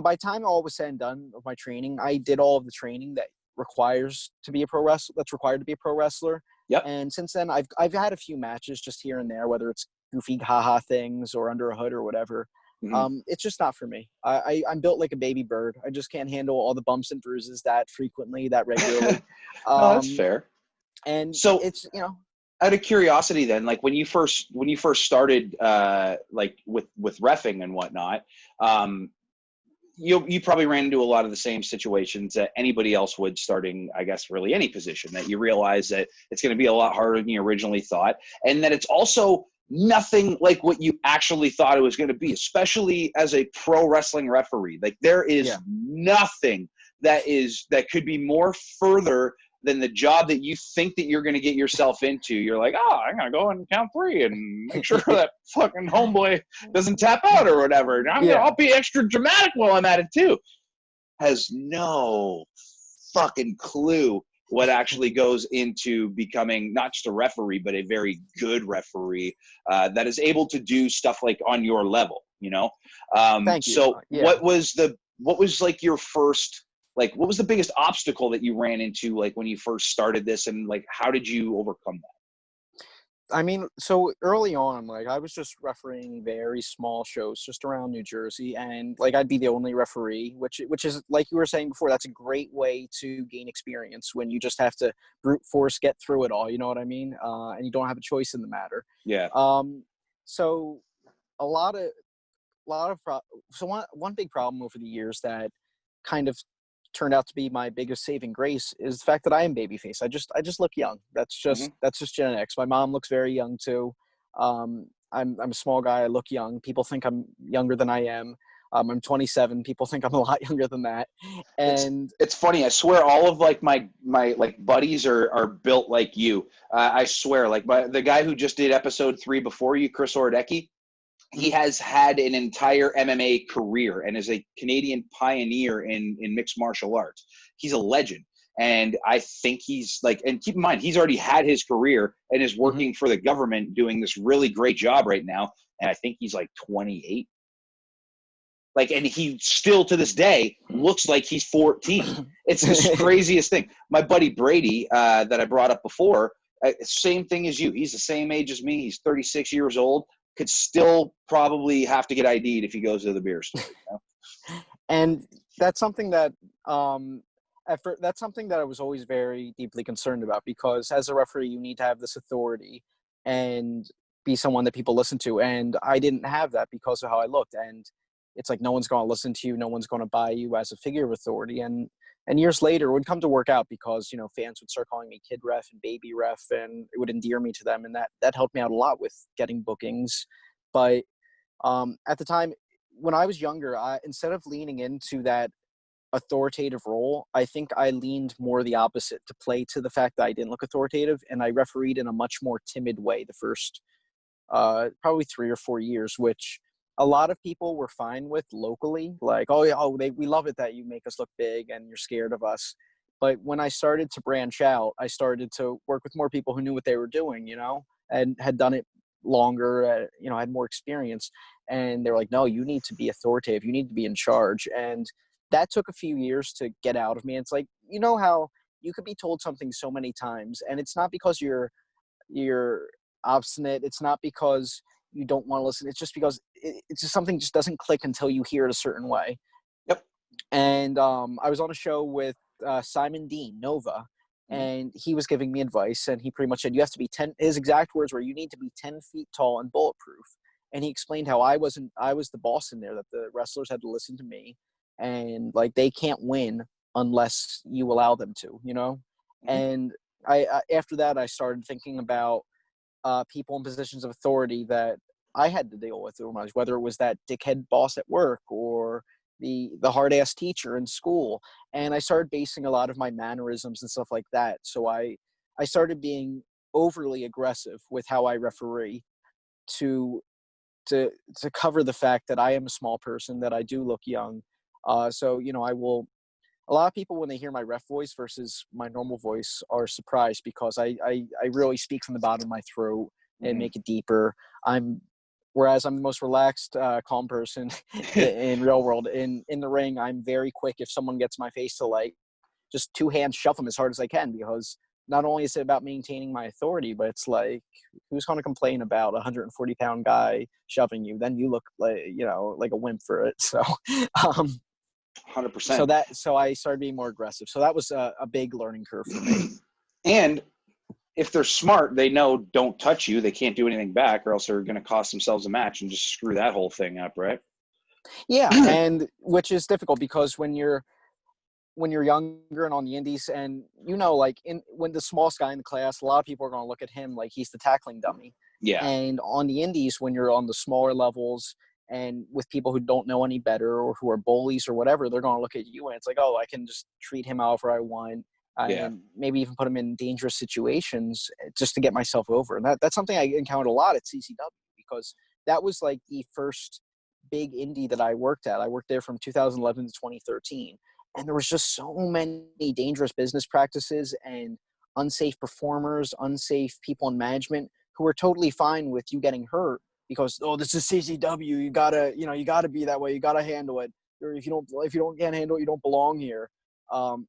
by the time all was said and done of my training, I did all of the training that requires to be a pro wrestler. That's required to be a pro wrestler. Yep. And since then, I've had a few matches just here and there, whether it's goofy haha things or under a hood or whatever. Mhm. It's just not for me. I'm built like a baby bird. I just can't handle all the bumps and bruises that frequently, that regularly. No, that's Um, fair. and So, it's out of curiosity, then, like when you first started, like with reffing and whatnot, um, you probably ran into a lot of the same situations that anybody else would starting, I guess, really any position, that you realize that it's going to be a lot harder than you originally thought, and that it's also nothing like what you actually thought it was going to be, especially as a pro wrestling referee. Like there is yeah. nothing that could be more further than the job that you think that you're going to get yourself into. You're like, oh, I'm going to go and count three and make sure that fucking homeboy doesn't tap out or whatever. And Yeah. I'll be extra dramatic while I'm at it too. Has no fucking clue what actually goes into becoming not just a referee, but a very good referee that is able to do stuff like on your level, Thank you. So Yeah. what was like your first, like, what was the biggest obstacle that you ran into, like, when you first started this, and like, how did you overcome that? I mean, so early on, like I was just refereeing very small shows just around New Jersey, and like I'd be the only referee, which is like you were saying before, that's a great way to gain experience when you just have to brute force get through it all. You know what I mean? And you don't have a choice in the matter. Yeah. So a lot of so one big problem over the years that kind of turned out to be my biggest saving grace is the fact that I am babyface. I just look young. Hmm. That's just genetics. My mom looks very young too. I'm a small guy. I look young. People think I'm younger than I am. I'm 27. People think I'm a lot younger than that. It's And it's funny. I swear, all of like my like buddies are built like you. I swear, like the guy who just did episode 3 before you, Chris Oradecki, he has had an entire MMA career and is a Canadian pioneer in mixed martial arts. He's a legend. And I think he's like, and keep in mind, he's already had his career and is mhm. working for the government doing this really great job right now. And I think he's like 28. Like, and he still to this day looks like he's 14. It's the craziest thing. My buddy Brady, that I brought up before, same thing as you. He's the same age as me. He's 36 years old. Could still probably have to get ID'd if he goes to the beer store. And that's something that that's something that I was always very deeply concerned about, because as a referee you need to have this authority and be someone that people listen to, and I didn't have that because of how I looked. And it's like no one's going to listen to you, no one's going to buy you as a figure of authority. And years later it would come to work out, because fans would start calling me kid ref and baby ref, and it would endear me to them, and that helped me out a lot with getting bookings. But at the time when I was younger, instead of leaning into that authoritative role, I think I leaned more the opposite, to play to the fact that I didn't look authoritative, and I refereed in a much more timid way the first probably 3 or 4 years, which a lot of people were fine with locally. Like, oh yeah, we love it that you make us look big and you're scared of us. But when I started to branch out, I started to work with more people who knew what they were doing, and had done it longer, I had more experience. And they were like, no, you need to be authoritative. You need to be in charge. And that took a few years to get out of me. It's like, how you could be told something so many times, and it's not because you're obstinate. It's not because you don't want to listen. It's just because it's just something just doesn't click until you hear it a certain way. Yep. And I was on a show with Simon Dean, Nova, and he was giving me advice, and he pretty much said, you have to be his exact words were, you need to be 10 feet tall and bulletproof. And he explained how I was the boss in there, that the wrestlers had to listen to me, and like they can't win unless you allow them to, And I after that, I started thinking about people in positions of authority that I had to deal with, whether it was that dickhead boss at work or the hard-ass teacher in school. And I started basing a lot of my mannerisms and stuff like that. So I started being overly aggressive with how I referee to cover the fact that I am a small person, that I do look young. So, a lot of people, when they hear my ref voice versus my normal voice, are surprised because I really speak from the bottom of my throat and make it deeper. Whereas I'm the most relaxed, calm person in real world. In the ring, I'm very quick. If someone gets my face, to like just two hands shove them as hard as I can, because not only is it about maintaining my authority, but it's like, who's going to complain about a 140-pound guy shoving you? Then you look like, like a wimp for it. So, 100%. So I started being more aggressive. So that was a big learning curve for me. And if they're smart, they know don't touch you. They can't do anything back, or else they're going to cost themselves a match and just screw that whole thing up, right? Yeah, and which is difficult because when you're younger and on the indies, and like when the smallest guy in the class, a lot of people are going to look at him like he's the tackling dummy. Yeah. And on the indies, when you're on the smaller levels and with people who don't know any better or who are bullies or whatever, they're going to look at you and it's like, oh, I can just treat him however I want. And maybe even put him in dangerous situations just to get myself over. And that's something I encountered a lot at CCW, because that was like the first big indie that I worked at. I worked there from 2011 to 2013. And there was just so many dangerous business practices and unsafe performers, unsafe people in management who were totally fine with you getting hurt because, oh, this is CCW. You gotta be that way. You gotta handle it. Or if you can't handle it, you don't belong here.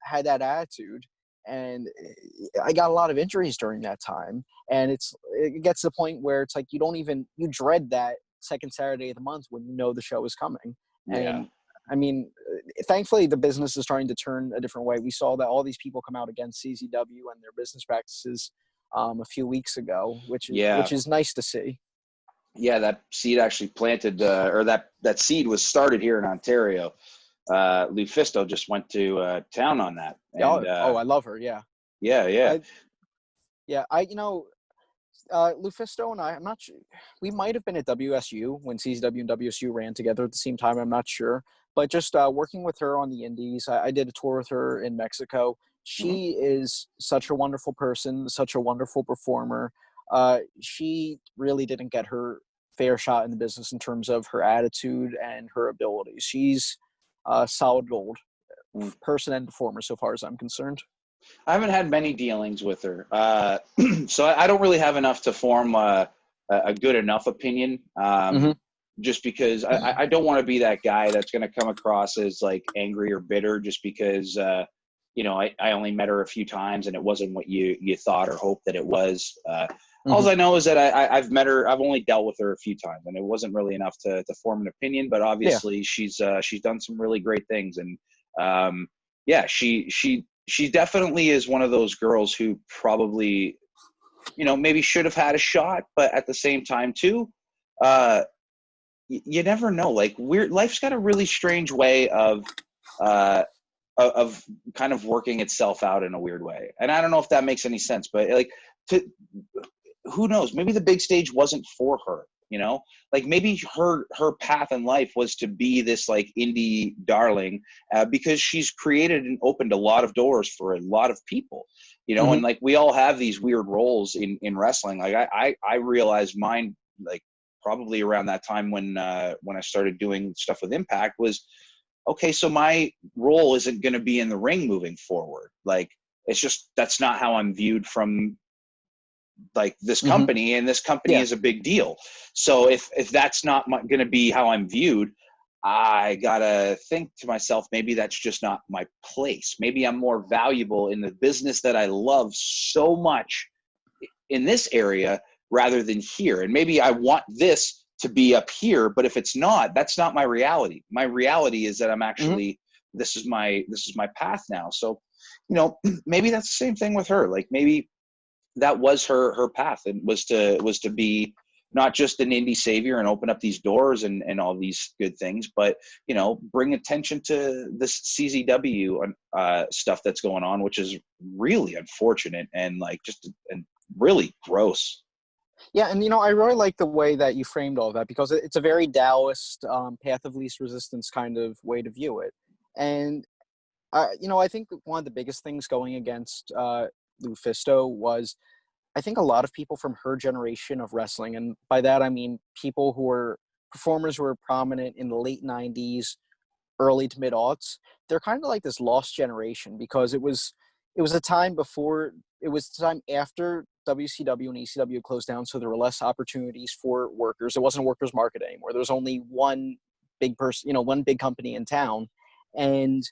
Had that attitude. And I got a lot of injuries during that time. And it gets to the point where it's like you dread that second Saturday of the month when you know the show is coming. And I mean, thankfully, the business is trying to turn a different way. We saw that all these people come out against CZW and their business practices a few weeks ago, which is nice to see. Yeah, that seed actually planted, or that seed was started here in Ontario. Lufisto just went to town on that. And, I love her. Yeah. Yeah. Lufisto and I'm not sure. We might have been at WSU when CZW and WSU ran together at the same time. I'm not sure. But just working with her on the indies, I did a tour with her in Mexico. She is such a wonderful person, such a wonderful performer. She really didn't get her fair shot in the business in terms of her attitude and her abilities. She's solid gold, person and performer so far as I'm concerned. I haven't had many dealings with her, so I don't really have enough to form a good enough opinion. Just because I don't want to be that guy that's going to come across as like angry or bitter just because, I only met her a few times and it wasn't what you thought or hoped that it was. All I know is that I've met her. I've only dealt with her a few times and it wasn't really enough to form an opinion, but obviously she's done some really great things. And she definitely is one of those girls who probably, maybe should have had a shot, but at the same time too, you never know. Like life's got a really strange way of kind of working itself out in a weird way. And I don't know if that makes any sense, but who knows? Maybe the big stage wasn't for her, like maybe her path in life was to be this like indie darling, because she's created and opened a lot of doors for a lot of people, and like we all have these weird roles in wrestling. Like I realized mine, like, probably around that time when I started doing stuff with Impact was, okay, so my role isn't going to be in the ring moving forward. Like, it's just, that's not how I'm viewed from like this Mm-hmm. company, and this company is a big deal. So if that's not going to be how I'm viewed, I gotta think to myself, maybe that's just not my place. Maybe I'm more valuable in the business that I love so much in this area rather than here. And maybe I want this to be up here, but if it's not, that's not my reality. My reality is that I'm actually, this is my path now. So, you know, maybe that's the same thing with her. Like maybe that was her path, and was to be not just an indie savior and open up these doors and all these good things, but, you know, bring attention to this CZW stuff that's going on, which is really unfortunate and like just and really gross. Yeah, and you know, I really like the way that you framed all of that, because it's a very Taoist, path of least resistance kind of way to view it. And you know, I think one of the biggest things going against Lufisto was, I think a lot of people from her generation of wrestling, and by that I mean people who were performers who were prominent in the late 90s, early to mid aughts, they're kind of like this lost generation, because it was a time before, it was the time after WCW and ECW closed down, so there were less opportunities for workers. It wasn't a workers market anymore. There was only one big person, you know, one big company in town, and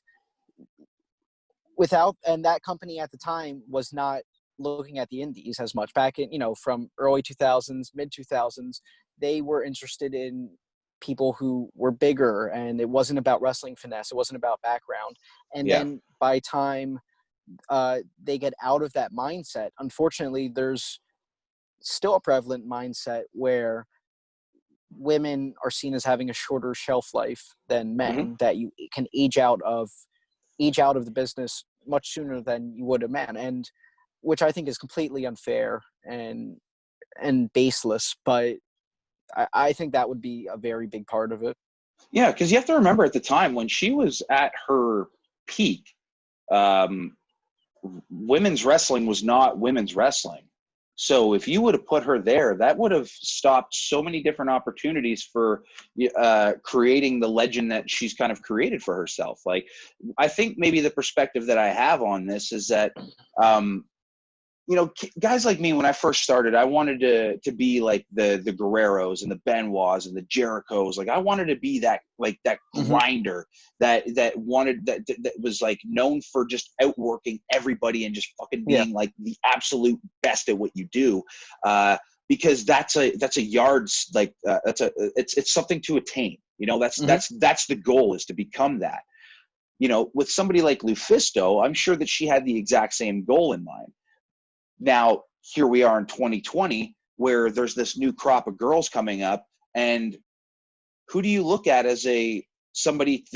that company at the time was not looking at the indies as much. Back in, you know, from early 2000s, mid 2000s, they were interested in people who were bigger, and it wasn't about wrestling finesse, it wasn't about background. And then by time they get out of that mindset, unfortunately there's still a prevalent mindset where women are seen as having a shorter shelf life than men, that you can age out of the business much sooner than you would a man, and which I think is completely unfair and baseless. But I think that would be a very big part of it. Yeah, because you have to remember, at the time when she was at her peak, women's wrestling was not women's wrestling. So if you would have put her there, that would have stopped so many different opportunities for creating the legend that she's kind of created for herself. Like, I think maybe the perspective that I have on this is that, you know, guys like me, when I first started, I wanted to be like the Guerreros and the Benoits and the Jerichos. Like, I wanted to be that grinder that was like known for just outworking everybody and just fucking being like the absolute best at what you do. Because that's a yard's like it's something to attain. You know, that's the goal, is to become that. You know, with somebody like Lufisto, I'm sure that she had the exact same goal in mind. Now, here we are in 2020, where there's this new crop of girls coming up, and who do you look at as somebody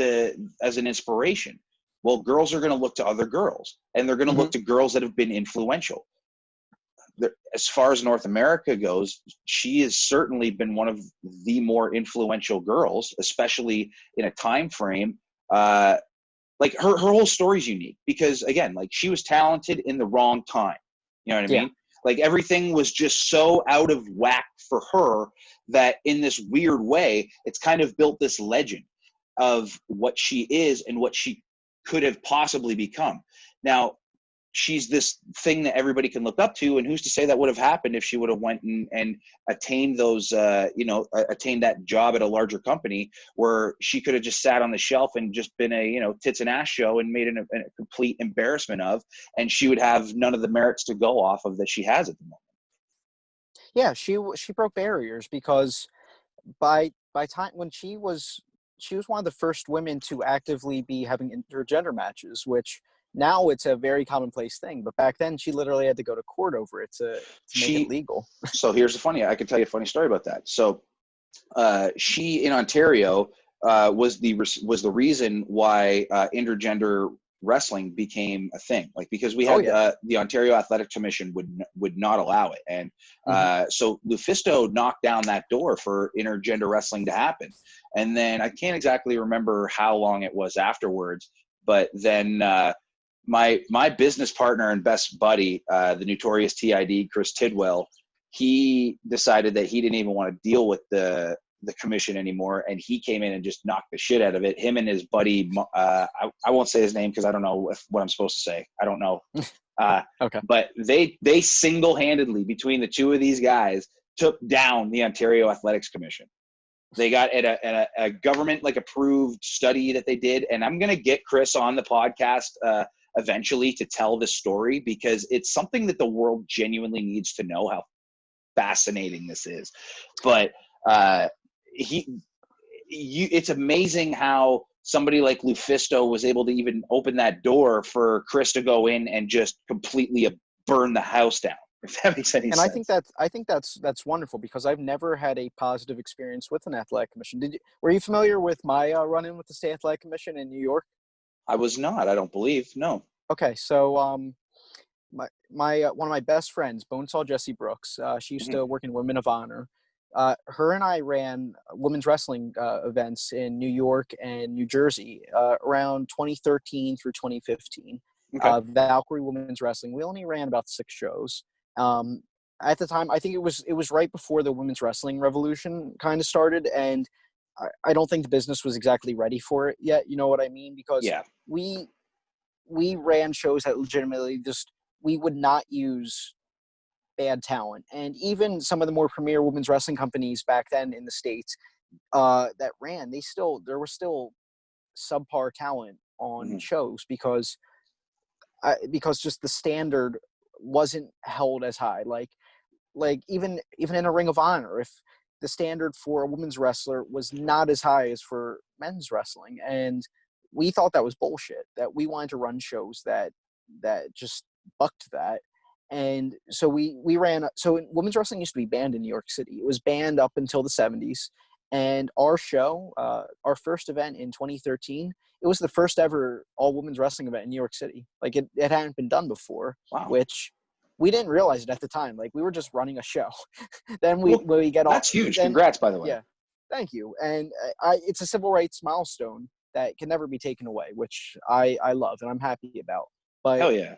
as an inspiration? Well, girls are going to look to other girls, and they're going to look to girls that have been influential. As far as North America goes, she has certainly been one of the more influential girls, especially in a time frame. Like her whole story is unique because, again, like, she was talented in the wrong time. You know what I mean? Like, everything was just so out of whack for her that in this weird way, it's kind of built this legend of what she is and what she could have possibly become. Now, she's this thing that everybody can look up to, and who's to say that would have happened if she would have went and attained those, attained that job at a larger company, where she could have just sat on the shelf and just been a, you know, tits and ass show and made a complete embarrassment of, and she would have none of the merits to go off of that she has at the moment. Yeah, she broke barriers, because by time when she was one of the first women to actively be having intergender matches, which now it's a very commonplace thing. But back then, she literally had to go to court over it to make it legal. So I can tell you a funny story about that. So she, in Ontario, was the reason why intergender wrestling became a thing. Like, because we had the Ontario Athletic Commission would not allow it, and so Lufisto knocked down that door for intergender wrestling to happen. And then I can't exactly remember how long it was afterwards, but then my business partner and best buddy, the notorious TID, Chris Tidwell, he decided that he didn't even want to deal with the commission anymore, and he came in and just knocked the shit out of it. Him and his buddy, I won't say his name because I don't know what I'm supposed to say. I don't know. Okay. But they single-handedly, between the two of these guys, took down the Ontario Athletics Commission. They got at a government like approved study that they did, and I'm gonna get Kris on the podcast eventually to tell this story, because it's something that the world genuinely needs to know how fascinating this is. But it's amazing how somebody like Lufisto was able to even open that door for Kris to go in and just completely burn the house down, if that makes any sense. I think that's wonderful, because I've never had a positive experience with an athletic commission. Were you familiar with my run-in with the state athletic commission in New York? I was not. I don't believe. No. Okay, so my one of my best friends, Bonesaw Jessie Brooks, she used to work in Women of Honor. Her and I ran women's wrestling events in New York and New Jersey around 2013 through 2015. Okay. Valkyrie Women's Wrestling. We only ran about 6 shows. At the time, I think it was right before the women's wrestling revolution kind of started, and I don't think the business was exactly ready for it yet. You know what I mean? Because we ran shows that legitimately we would not use bad talent. And even some of the more premier women's wrestling companies back then in the States that ran, there was still subpar talent on shows because just the standard wasn't held as high. Like even in a Ring of Honor, if the standard for a women's wrestler was not as high as for men's wrestling, and we thought that was bullshit, that we wanted to run shows that just bucked that. And so we ran. So women's wrestling used to be banned in New York City. It was banned up until the 70s. And our show, our first event in 2013, it was the first ever all women's wrestling event in New York City. Like it hadn't been done before. Wow. Which we didn't realize it at the time. Like we were just running a show. Then we get that's huge. Congrats, by the way. Yeah, thank you. And it's a civil rights milestone that can never be taken away, which I love and I'm happy about. But hell yeah.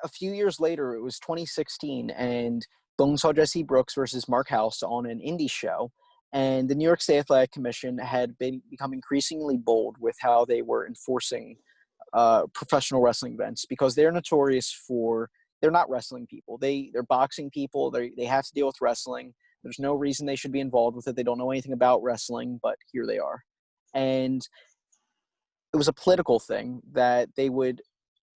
A few years later, it was 2016, and Bonesaw Jessie Brooks versus Mark House on an indie show. And the New York State Athletic Commission had become increasingly bold with how they were enforcing professional wrestling events, because they're notorious for, they're not wrestling people. They're boxing people. They have to deal with wrestling. There's no reason they should be involved with it. They don't know anything about wrestling, but here they are. And it was a political thing that they would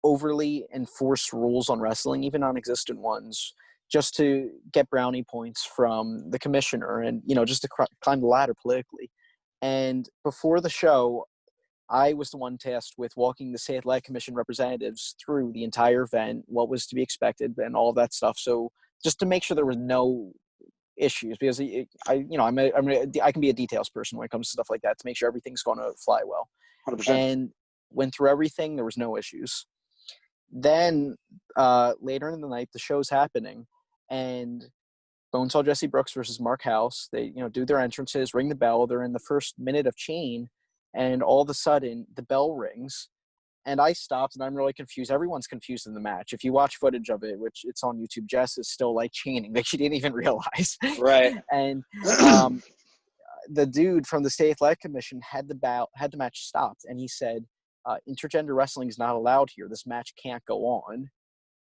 overly enforce rules on wrestling, even non-existent ones, just to get brownie points from the commissioner and, just to climb the ladder politically. And before the show, I was the one tasked with walking the State Athletic Commission representatives through the entire event, what was to be expected, and all of that stuff. So just to make sure there was no issues, because I can be a details person when it comes to stuff like that, to make sure everything's going to fly well. 100%. And went through everything. There was no issues. Then later in the night, the show's happening, and Bonesaw Jessie Brooks versus Mark House, they do their entrances, ring the bell. They're in the first minute of chain, and all of a sudden the bell rings, and I stopped, and I'm really confused. Everyone's confused in the match. If you watch footage of it, which it's on YouTube, Jess is still like chaining, like she didn't even realize. Right. And the dude from the State Athletic Commission had the match stopped, and he said, intergender wrestling is not allowed here. This match can't go on.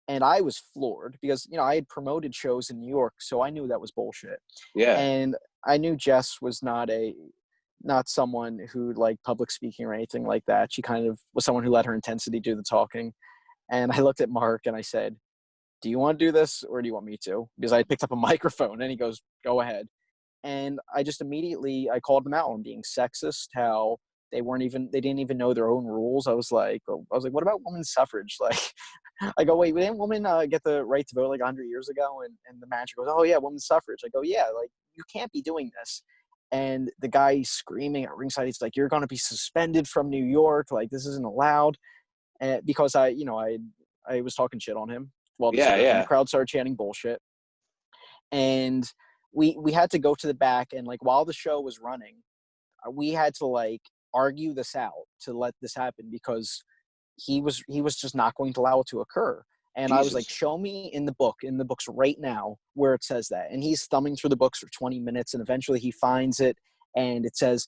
And I was floored because, I had promoted shows in New York, so I knew that was bullshit. Yeah. And I knew Jess was not someone who liked public speaking or anything like that. She kind of was someone who let her intensity do the talking. And I looked at Mark and I said, do you want to do this or do you want me to? Because I had picked up a microphone, and he goes, go ahead. And I just immediately, I called them out on being sexist, how they didn't even know their own rules. I was like, what about women's suffrage? Like, I go, wait, didn't women get the right to vote like 100 years ago? And the manager goes, oh yeah, women's suffrage. I go, yeah, like you can't be doing this. And the guy screaming at ringside, he's like, you're going to be suspended from New York. Like, this isn't allowed. And because I was talking shit on him. Well, the crowd started chanting bullshit. And we had to go to the back, and like while the show was running, we had to like argue this out to let this happen, because he was just not going to allow it to occur. And Jesus. I was like, show me in the books right now where it says that. And he's thumbing through the books for 20 minutes, and eventually he finds it, and it says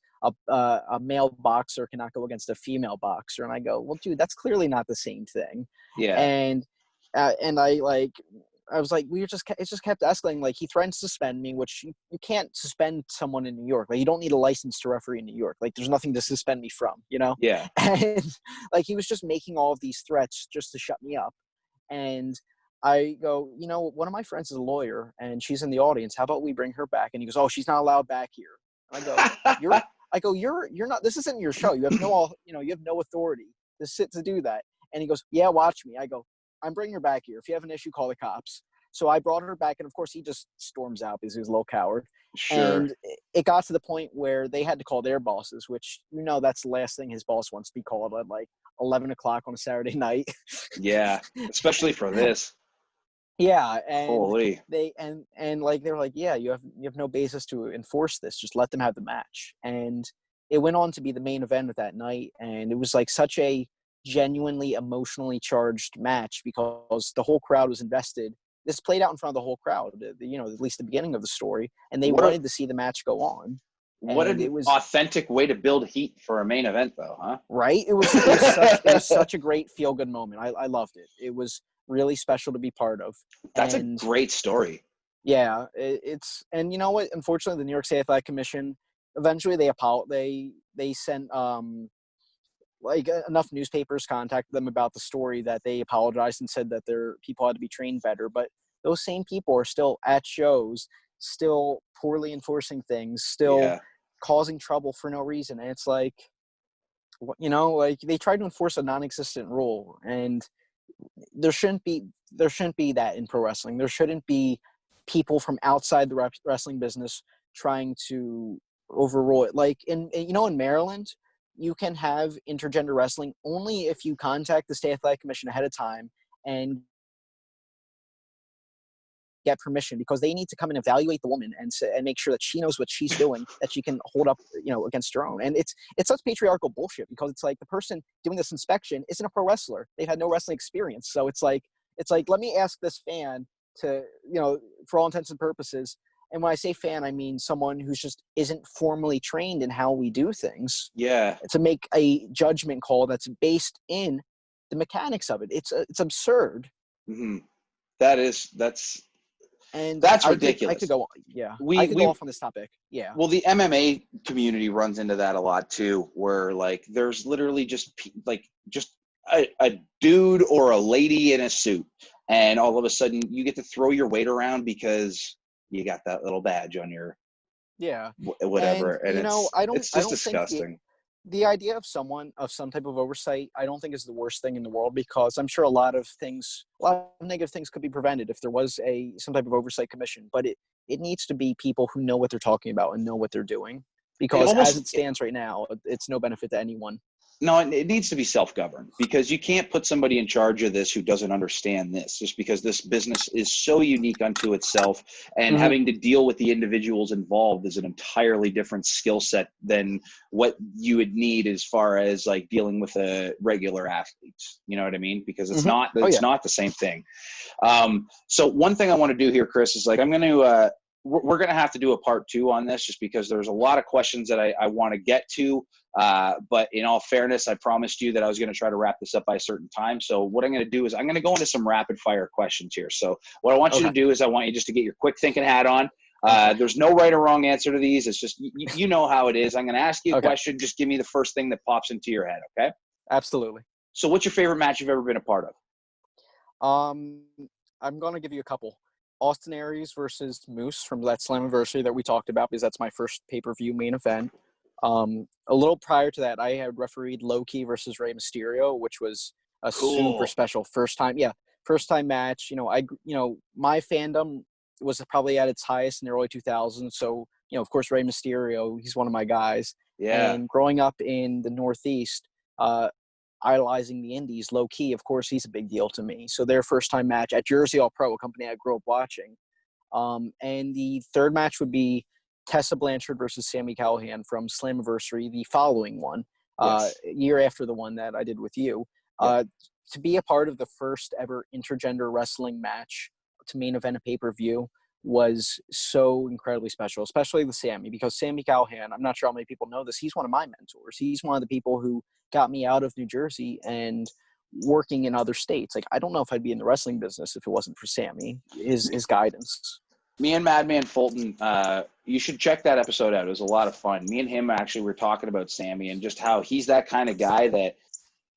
a male boxer cannot go against a female boxer. And I go, well, dude, that's clearly not the same thing. Yeah. And I was like, it just kept escalating. Like, he threatened to suspend me, which you can't suspend someone in New York. Like, you don't need a license to referee in New York. Like, there's nothing to suspend me from, you know? Yeah. And like, he was just making all of these threats just to shut me up. And I go, you know, one of my friends is a lawyer and she's in the audience. How about we bring her back? And he goes, oh, she's not allowed back here. And I go, you're not, this isn't your show. You have no authority to do that. And he goes, yeah, watch me. I go, I'm bringing her back here. If you have an issue, call the cops. So I brought her back, and of course he just storms out because he was a little coward. Sure. And it got to the point where they had to call their bosses, which, you know, that's the last thing his boss wants to be called at like 11 o'clock on a Saturday night. Yeah, especially for this. Yeah, and Holy. they were like, yeah, you have no basis to enforce this. Just let them have the match. And it went on to be the main event of that night, and it was like such a genuinely emotionally charged match because the whole crowd was invested. This played out in front of the whole crowd, you know, at least the beginning of the story, and they wanted to see the match go on. What And an authentic way to build heat for a main event, though, huh? Right? It was such a great feel-good moment. I loved it. It was really special to be part of. That's a great story. Yeah, and you know what? Unfortunately, the New York State Athletic Commission eventually they sent like enough newspapers contacted them about the story that they apologized and said that their people had to be trained better. But those same people are still at shows, still poorly enforcing things, still causing trouble for no reason. And it's like, you know, like they tried to enforce a non-existent rule, and there shouldn't be that in pro wrestling. There shouldn't be people from outside the wrestling business trying to overrule it. Like in Maryland, you can have intergender wrestling only if you contact the State Athletic Commission ahead of time and get permission, because they need to come and evaluate the woman and make sure that she knows what she's doing, that she can hold up, you know, against her own. And it's such patriarchal bullshit, because it's like the person doing this inspection isn't a pro wrestler. They've had no wrestling experience. So it's like, let me ask this fan to, you know, for all intents and purposes. And when I say fan, I mean someone who's just isn't formally trained in how we do things. Yeah. To make a judgment call that's based in the mechanics of it. It's absurd. Mm-hmm. That's ridiculous. I could go. Yeah, I could go off on this topic. Yeah. Well, the MMA community runs into that a lot too, where like there's literally just a dude or a lady in a suit, and all of a sudden you get to throw your weight around because you got that little badge on your whatever. And you know, it's just disgusting. The idea of some type of oversight, I don't think is the worst thing in the world, because I'm sure a lot of negative things could be prevented if there was some type of oversight commission. But it needs to be people who know what they're talking about and know what they're doing, because as it stands right now, it's no benefit to anyone. No, it needs to be self-governed, because you can't put somebody in charge of this who doesn't understand this, just because this business is so unique unto itself, and having to deal with the individuals involved is an entirely different skill set than what you would need as far as like dealing with a regular athlete. You know what I mean? Because it's not the same thing. So one thing I want to do here, Kris, is like we're going to have to do a part 2 on this, just because there's a lot of questions that I want to get to. But in all fairness, I promised you that I was going to try to wrap this up by a certain time. So what I'm going to do is I'm going to go into some rapid fire questions here. So what I want you to do is I want you just to get your quick thinking hat on. There's no right or wrong answer to these. It's just, you know how it is. I'm going to ask you a question. Just give me the first thing that pops into your head. Okay. Absolutely. So what's your favorite match you've ever been a part of? I'm going to give you a couple. Austin Aries versus Moose from that Slammiversary that we talked about, because that's my first pay-per-view main event. A little prior to that, I had refereed Loki versus Rey Mysterio, which was a super special first time match. My fandom was probably at its highest in the early 2000s. So, of course, Rey Mysterio, he's one of my guys. Yeah. And growing up in the Northeast, idolizing the indies, low key, of course, he's a big deal to me. So their first time match at Jersey All Pro, a company I grew up watching. And the third match would be Tessa Blanchard versus Sami Callihan from Slammiversary, the following one, year after the one that I did with you. To be a part of the first ever intergender wrestling match to main event a pay-per-view was so incredibly special, especially with Sammy, because Sammy Callahan, I'm not sure how many people know this, he's one of my mentors. He's one of the people who got me out of New Jersey and working in other states. Like, I don't know if I'd be in the wrestling business if it wasn't for Sammy, his guidance. Me and Madman Fulton, you should check that episode out. It was a lot of fun. Me and him actually were talking about Sammy and just how he's that kind of guy that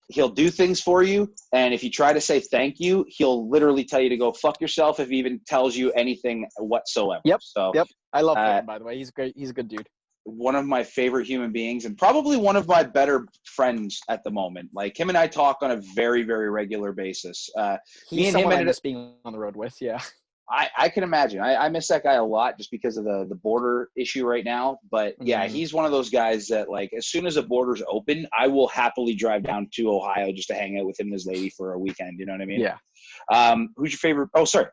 he'll do things for you, and if you try to say thank you, he'll literally tell you to go fuck yourself if he even tells you anything whatsoever. Yep. So, yep. I love him, by the way. He's great. He's a good dude. One of my favorite human beings and probably one of my better friends at the moment. Like, him and I talk on a very, very regular basis. He's someone I miss being on the road with, yeah. I can imagine. I miss that guy a lot just because of the border issue right now. But, yeah, he's one of those guys that, like, as soon as the border's open, I will happily drive down to Ohio just to hang out with him and his lady for a weekend. You know what I mean? Yeah. Who's your favorite? Oh, sorry.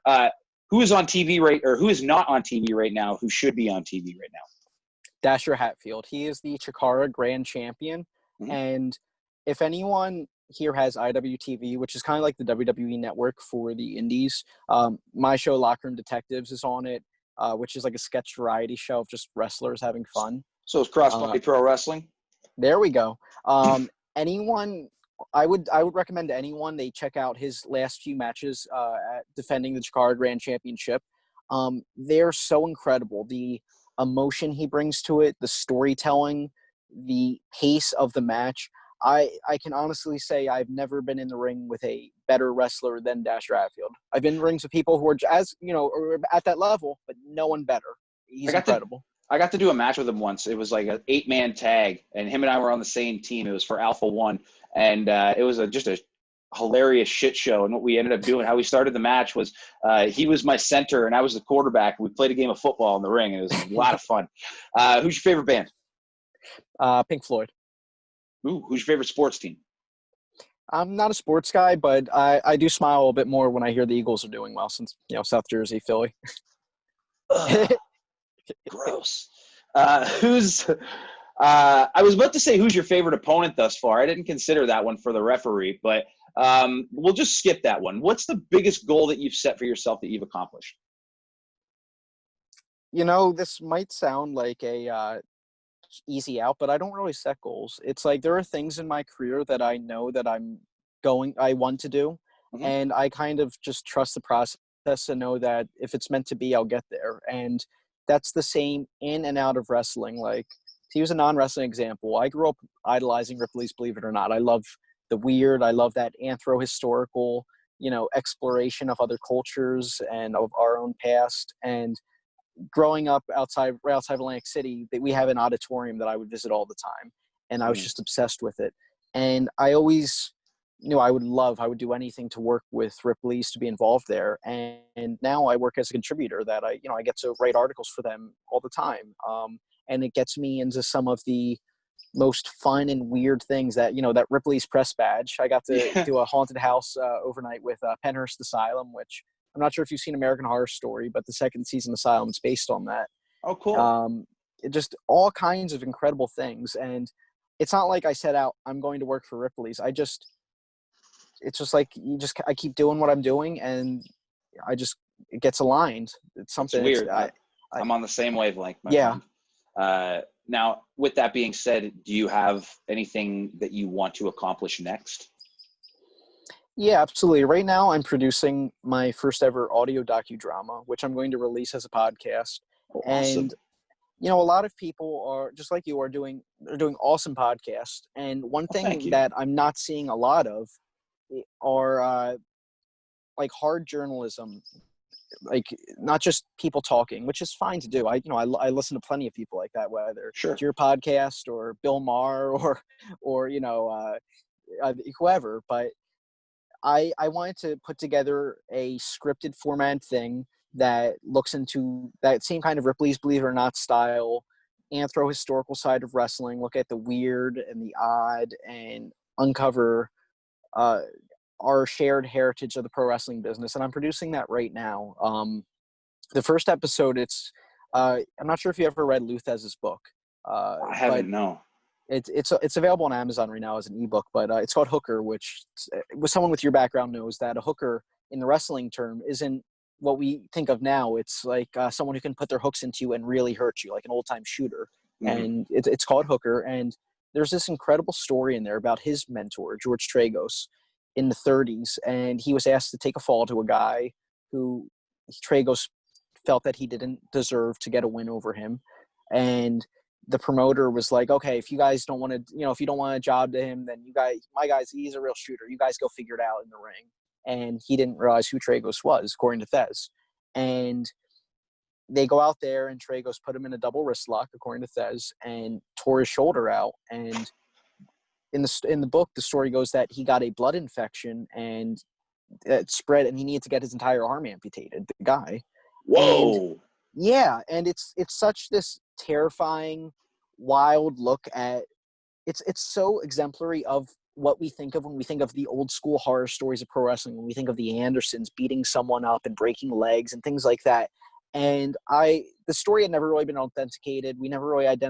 Who is on TV who is not on TV right now who should be on TV right now? Dasher Hatfield. He is the Chikara Grand Champion. Mm-hmm. And if anyone here has IWTV, which is kind of like the WWE network for the indies. My show, Locker Room Detectives, is on it, which is like a sketch variety show of just wrestlers having fun. So it's Crossbody Pro Wrestling? There we go. Anyone, I would recommend to anyone they check out his last few matches at defending the Chikara Grand Championship. They're so incredible. The emotion he brings to it, the storytelling, the pace of the match. I can honestly say I've never been in the ring with a better wrestler than Dasher Hatfield. I've been in rings with people who are at that level, but no one better. He's incredible. I got to do a match with him once. It was like an 8-man tag, and him and I were on the same team. It was for Alpha One, and it was just a hilarious shit show. And what we ended up doing, how we started the match was he was my center, and I was the quarterback. We played a game of football in the ring, and it was a lot of fun. Who's your favorite band? Pink Floyd. Ooh, who's your favorite sports team? I'm not a sports guy, but I do smile a little bit more when I hear the Eagles are doing well, since South Jersey, Philly. Gross. I was about to say who's your favorite opponent thus far. I didn't consider that one for the referee, but we'll just skip that one. What's the biggest goal that you've set for yourself that you've accomplished? This might sound like a easy out, but I don't really set goals. It's like there are things in my career that I know that I want to do, and I kind of just trust the process and know that if it's meant to be, I'll get there. And that's the same in and out of wrestling. Like, to use a non-wrestling example, I grew up idolizing Ripley's Believe It or Not. I love the weird. I love that anthro-historical, exploration of other cultures and of our own past. And growing up right outside Atlantic City, that we have an auditorium that I would visit all the time, and I was just obsessed with it. And I always knew I would do anything to work with Ripley's, to be involved there. And now I work as a contributor that I get to write articles for them all the time. And it gets me into some of the most fun and weird things that Ripley's press badge. I got to do a haunted house overnight with Penhurst Asylum, which I'm not sure if you've seen American Horror Story, but the second season Asylum is based on that. Oh, cool. Just all kinds of incredible things. And it's not like I set out, I'm going to work for Ripley's. It's just like I keep doing what I'm doing, and it gets aligned. It's something. It's weird. I'm on the same wavelength. Yeah. Friend. Now, with that being said, do you have anything that you want to accomplish next? Yeah, absolutely. Right now, I'm producing my first ever audio docudrama, which I'm going to release as a podcast. Oh, awesome. And a lot of people are just like you are doing awesome podcasts. And one thing that I'm not seeing a lot of are like hard journalism, like not just people talking, which is fine to do. I listen to plenty of people like that, whether it's your podcast or Bill Maher or whoever. But I wanted to put together a scripted format thing that looks into that same kind of Ripley's Believe It or Not style, anthro-historical side of wrestling, look at the weird and the odd, and uncover our shared heritage of the pro wrestling business. And I'm producing that right now. The first episode, I'm not sure if you ever read Luthez's book. I haven't, no. It's available on Amazon right now as an ebook, but it's called Hooker, which someone with your background knows that a hooker in the wrestling term isn't what we think of now. It's like someone who can put their hooks into you and really hurt you, like an old-time shooter. Mhm. And it's called Hooker. And there's this incredible story in there about his mentor, George Tragos, in the 30s. And he was asked to take a fall to a guy who Tragos felt that he didn't deserve to get a win over him. And the promoter was like, okay, if you guys don't want to, if you don't want a job to him, then my guys, he's a real shooter. You guys go figure it out in the ring. And he didn't realize who Tragos was, according to Thez. And they go out there, and Tragos put him in a double wrist lock, according to Thez, and tore his shoulder out. And in the book, the story goes that he got a blood infection, and it spread, and he needed to get his entire arm amputated, the guy. Whoa. And yeah, and it's such this terrifying, wild look at it's so exemplary of what we think of when we think of the old school horror stories of pro wrestling, when we think of the Andersons beating someone up and breaking legs and things like that. And the story had never really been authenticated. We never really had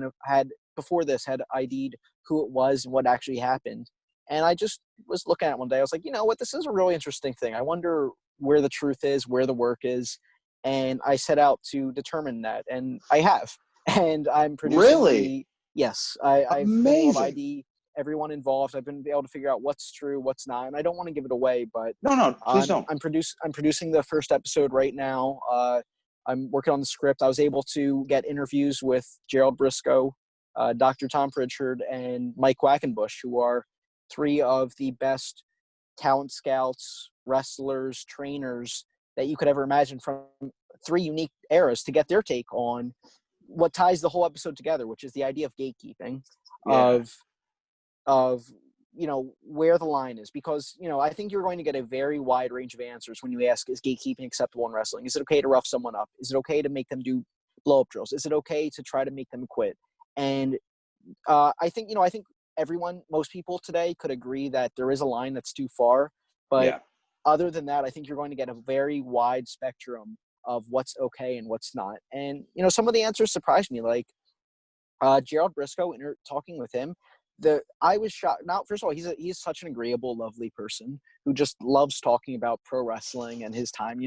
ID'd who it was and what actually happened. And I just was looking at it one day. I was like, you know what? This is a really interesting thing. I wonder where the truth is, where the work is. And I set out to determine that. And I have. And I'm producing. Really? Yes. I've been able to Amazing. ID everyone involved. I've been able to figure out what's true, what's not. And I don't want to give it away, but No, please don't. I'm producing the first episode right now. I'm working on the script. I was able to get interviews with Gerald Briscoe, Dr. Tom Pritchard, and Mike Quackenbush, who are three of the best talent scouts, wrestlers, trainers that you could ever imagine from three unique eras, to get their take on what ties the whole episode together, which is the idea of gatekeeping, of where the line is. Because I think you're going to get a very wide range of answers when you ask, is gatekeeping acceptable in wrestling? Is it okay to rough someone up? Is it okay to make them do blow-up drills? Is it okay to try to make them quit? And I think most people today could agree that there is a line that's too far, but other than that, I think you're going to get a very wide spectrum of what's okay and what's not. And some of the answers surprised me, like Gerald Briscoe. Talking with him, I was shocked. Now, first of all, he's such an agreeable, lovely person who just loves talking about pro wrestling and his time.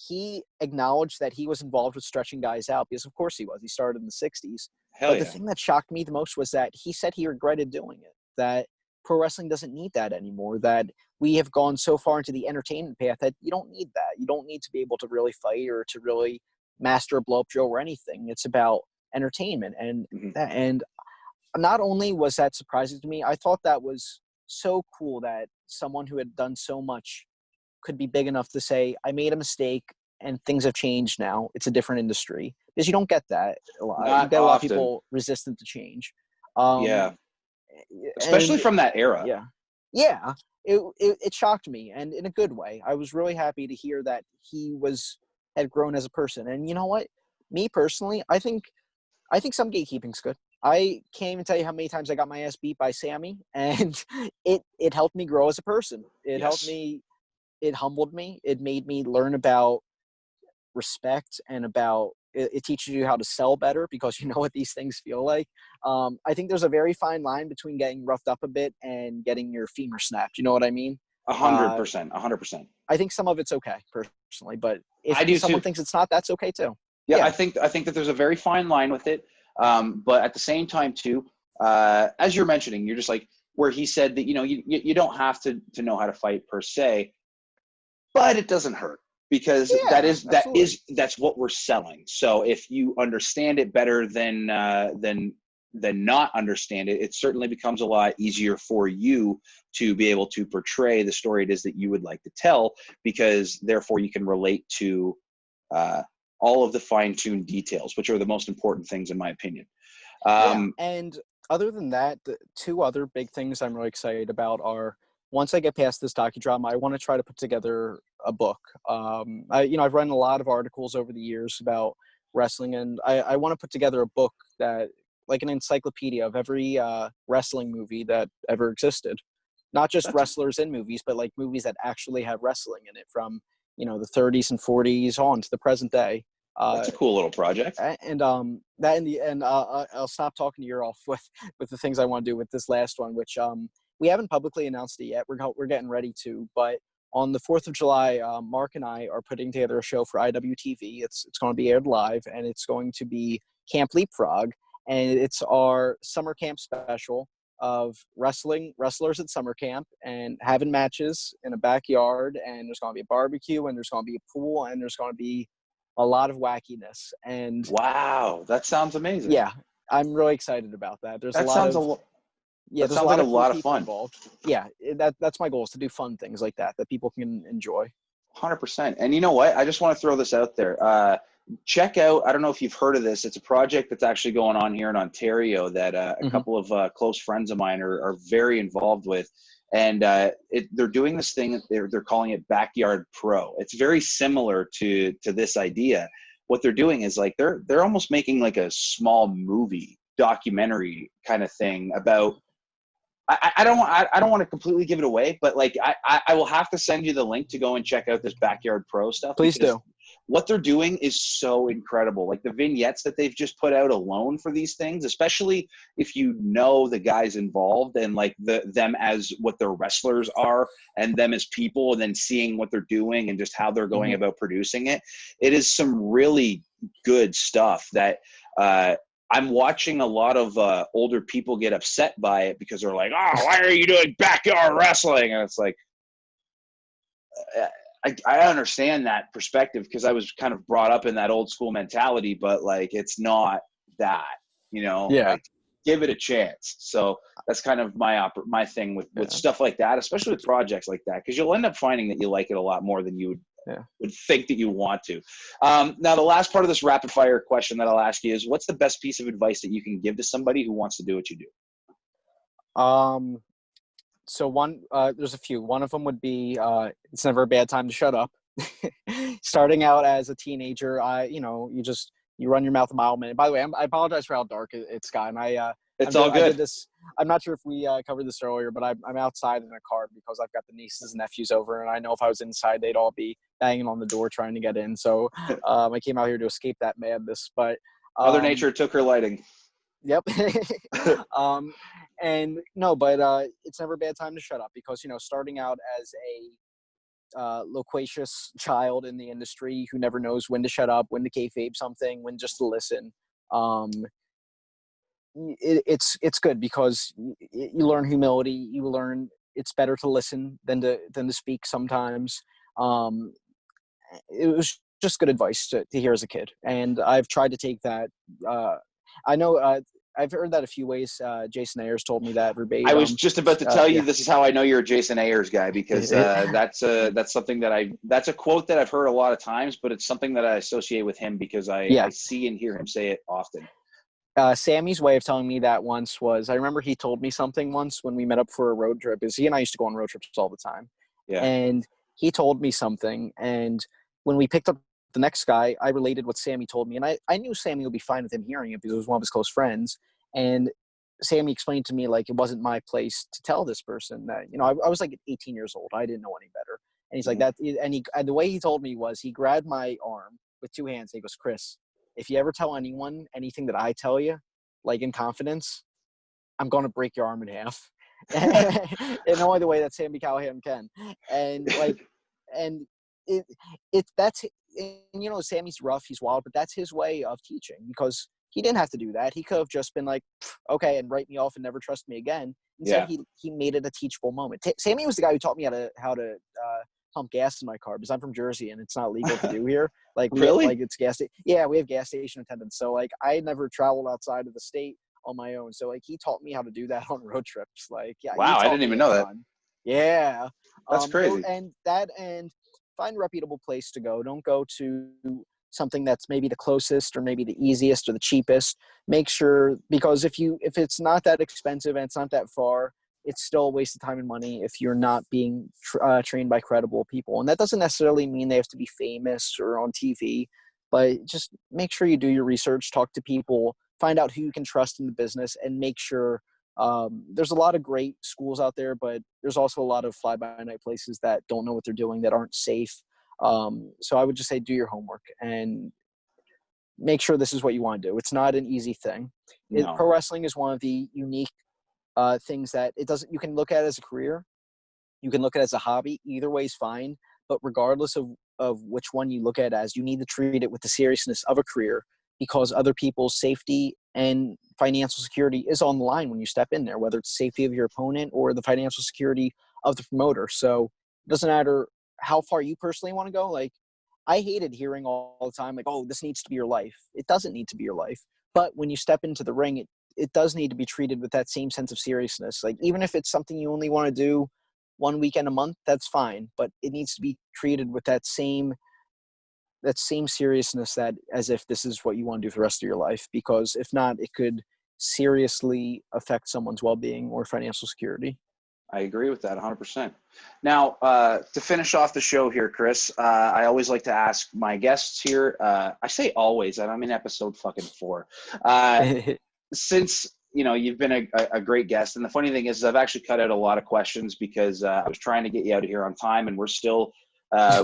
He acknowledged that he was involved with stretching guys out, because of course he was. He started in the 60s. Hell But the thing that shocked me the most was that he said he regretted doing it, that pro wrestling doesn't need that anymore, that we have gone so far into the entertainment path that you don't need that. You don't need to be able to really fight or to really master a blow-up drill or anything. It's about entertainment. And not only was that surprising to me, I thought that was so cool that someone who had done so much could be big enough to say, I made a mistake and things have changed now. It's a different industry. Because you don't get that a lot. Not You get a lot of often. people resistant to change. Especially from that era. Yeah. It shocked me, and in a good way. I was really happy to hear that he had grown as a person. And you know what? Me personally, I think some gatekeeping's good. I can't even tell you how many times I got my ass beat by Sammy, and it helped me grow as a person. It helped me. It humbled me. It made me learn about respect, and about it teaches you how to sell better, because you know what these things feel like. I think there's a very fine line between getting roughed up a bit and getting your femur snapped. You know what I mean? 100%. 100%. I think some of it's okay, personally, but I do if someone too. thinks it's not, that's okay too. Yeah, I think that there's a very fine line with it. But at the same time too, as you're mentioning, you're just like where he said that, you don't have to know how to fight per se, but it doesn't hurt, because that's what we're selling. So if you understand it better than not understand it, it certainly becomes a lot easier for you to be able to portray the story it is that you would like to tell, because therefore you can relate to all of the fine-tuned details, which are the most important things in my opinion. And other than that, the two other big things I'm really excited about are, once I get past this docudrama, I want to try to put together a book. I've written a lot of articles over the years about wrestling, and I want to put together a book that, like an encyclopedia of every wrestling movie that ever existed. Not just wrestlers in movies, but like movies that actually have wrestling in it, from the 30s and 40s on to the present day. That's a cool little project. And that in the end, I'll stop talking to you off with the things I want to do with this last one, which we haven't publicly announced it yet. We're getting ready to, but on the 4th of July, Mark and I are putting together a show for IWTV. It's going to be aired live, and it's going to be Camp Leapfrog, and it's our summer camp special of wrestlers at summer camp and having matches in a backyard, and there's going to be a barbecue, and there's going to be a pool, and there's going to be a lot of wackiness. And Wow, that sounds amazing. yeah, I'm really excited about that. There's That a lot sounds of that there's sounds a like lot a of cool lot of people fun. involved. Yeah, that's my goal, is to do fun things like that people can enjoy. 100%. And you know what? I just want to throw this out there. Check out, I don't know if you've heard of this. It's a project that's actually going on here in Ontario that a couple of close friends of mine are very involved with. And they're doing this thing, they're calling it Backyard Pro. It's very similar to this idea. What they're doing is like they're almost making like a small movie documentary kind of thing about, I don't want to completely give it away, but like I will have to send you the link to go and check out this Backyard Pro stuff. Please do. What they're doing is so incredible. Like the vignettes that they've just put out alone for these things, especially if you know the guys involved and like them as what their wrestlers are and them as people, and then seeing what they're doing and just how they're going about producing it. It is some really good stuff that I'm watching a lot of older people get upset by it because they're like, oh, why are you doing backyard wrestling? And it's like, I understand that perspective because I was kind of brought up in that old school mentality, but like, it's not that, like, give it a chance. So that's kind of my thing with stuff like that, especially with projects like that, because you'll end up finding that you like it a lot more than you would think that you want to. Now, the last part of this rapid fire question that I'll ask you is, what's the best piece of advice that you can give to somebody who wants to do what you do? So there's a few. One of them would be, it's never a bad time to shut up. Starting out as a teenager, you run your mouth a mile a minute. By the way, I apologize for how dark it's gotten. It's all good. I did this. I'm not sure if we covered this earlier, but I'm outside in a car because I've got the nieces and nephews over, and I know if I was inside, they'd all be banging on the door trying to get in. So I came out here to escape that madness. But Mother Nature took her lighting. Yep. And no, but it's never a bad time to shut up because, starting out as a loquacious child in the industry who never knows when to shut up, when to kayfabe something, when just to listen. It's good because you learn humility. You learn it's better to listen than to speak sometimes. It was just good advice to hear as a kid, and I've tried to take that. I know I've heard that a few ways. Jason Ayers told me that verbatim. I was just about to tell you this is how I know you're a Jason Ayers guy, because that's something that that's a quote that I've heard a lot of times, but it's something that I associate with him because I see and hear him say it often. Sammy's way of telling me that once was, I remember he told me something once when we met up for a road trip, because he and I used to go on road trips all the time. Yeah. And he told me something, and when we picked up the next guy, I related what Sammy told me, and I knew Sammy would be fine with him hearing it because it was one of his close friends. And Sammy explained to me, like, it wasn't my place to tell this person that, I was like 18 years old. I didn't know any better. And he's like that. And the way he told me was, he grabbed my arm with two hands. And he goes, Kris, if you ever tell anyone anything that I tell you, like in confidence, I'm going to break your arm in half. In only the way that Sammy Callahan can. And Sammy's rough, he's wild, but that's his way of teaching, because he didn't have to do that. He could have just been like, okay, and write me off and never trust me again. Instead, he made it a teachable moment. Sammy was the guy who taught me how to pump gas in my car, because I'm from Jersey and it's not legal to do here. Like, really? It's we have gas station attendants. So like, I never traveled outside of the state on my own. So like, he taught me how to do that on road trips. Like, wow, I didn't even know that. Yeah. That's crazy. And find a reputable place to go. Don't go to something that's maybe the closest or maybe the easiest or the cheapest. Make sure, because if it's not that expensive and it's not that far, it's still a waste of time and money if you're not being trained by credible people. And that doesn't necessarily mean they have to be famous or on TV, but just make sure you do your research, talk to people, find out who you can trust in the business, and make sure there's a lot of great schools out there, but there's also a lot of fly-by-night places that don't know what they're doing, that aren't safe. So I would just say, do your homework and make sure this is what you want to do. It's not an easy thing. No. Pro wrestling is one of the unique things that you can look at as a career, You can look at it as a hobby. Either way is fine. But regardless of which one you look at as, you need to treat it with the seriousness of a career, because other people's safety and financial security is on the line when you step in there, whether it's safety of your opponent or the financial security of the promoter. So it doesn't matter how far you personally want to go. Like, I hated hearing all the time, like, oh, this needs to be your life. It doesn't need to be your life. But when you step into the ring, it does need to be treated with that same sense of seriousness. Like, even if it's something you only want to do one weekend a month, that's fine. But it needs to be treated with that same seriousness, that as if this is what you want to do for the rest of your life. Because if not, it could seriously affect someone's well-being or financial security. I agree with that 100%. Now, to finish off the show here, Kris, I always like to ask my guests here, I say always, and I'm in episode fucking 4. Since, you've been a great guest, and the funny thing is I've actually cut out a lot of questions because I was trying to get you out of here on time, and we're still,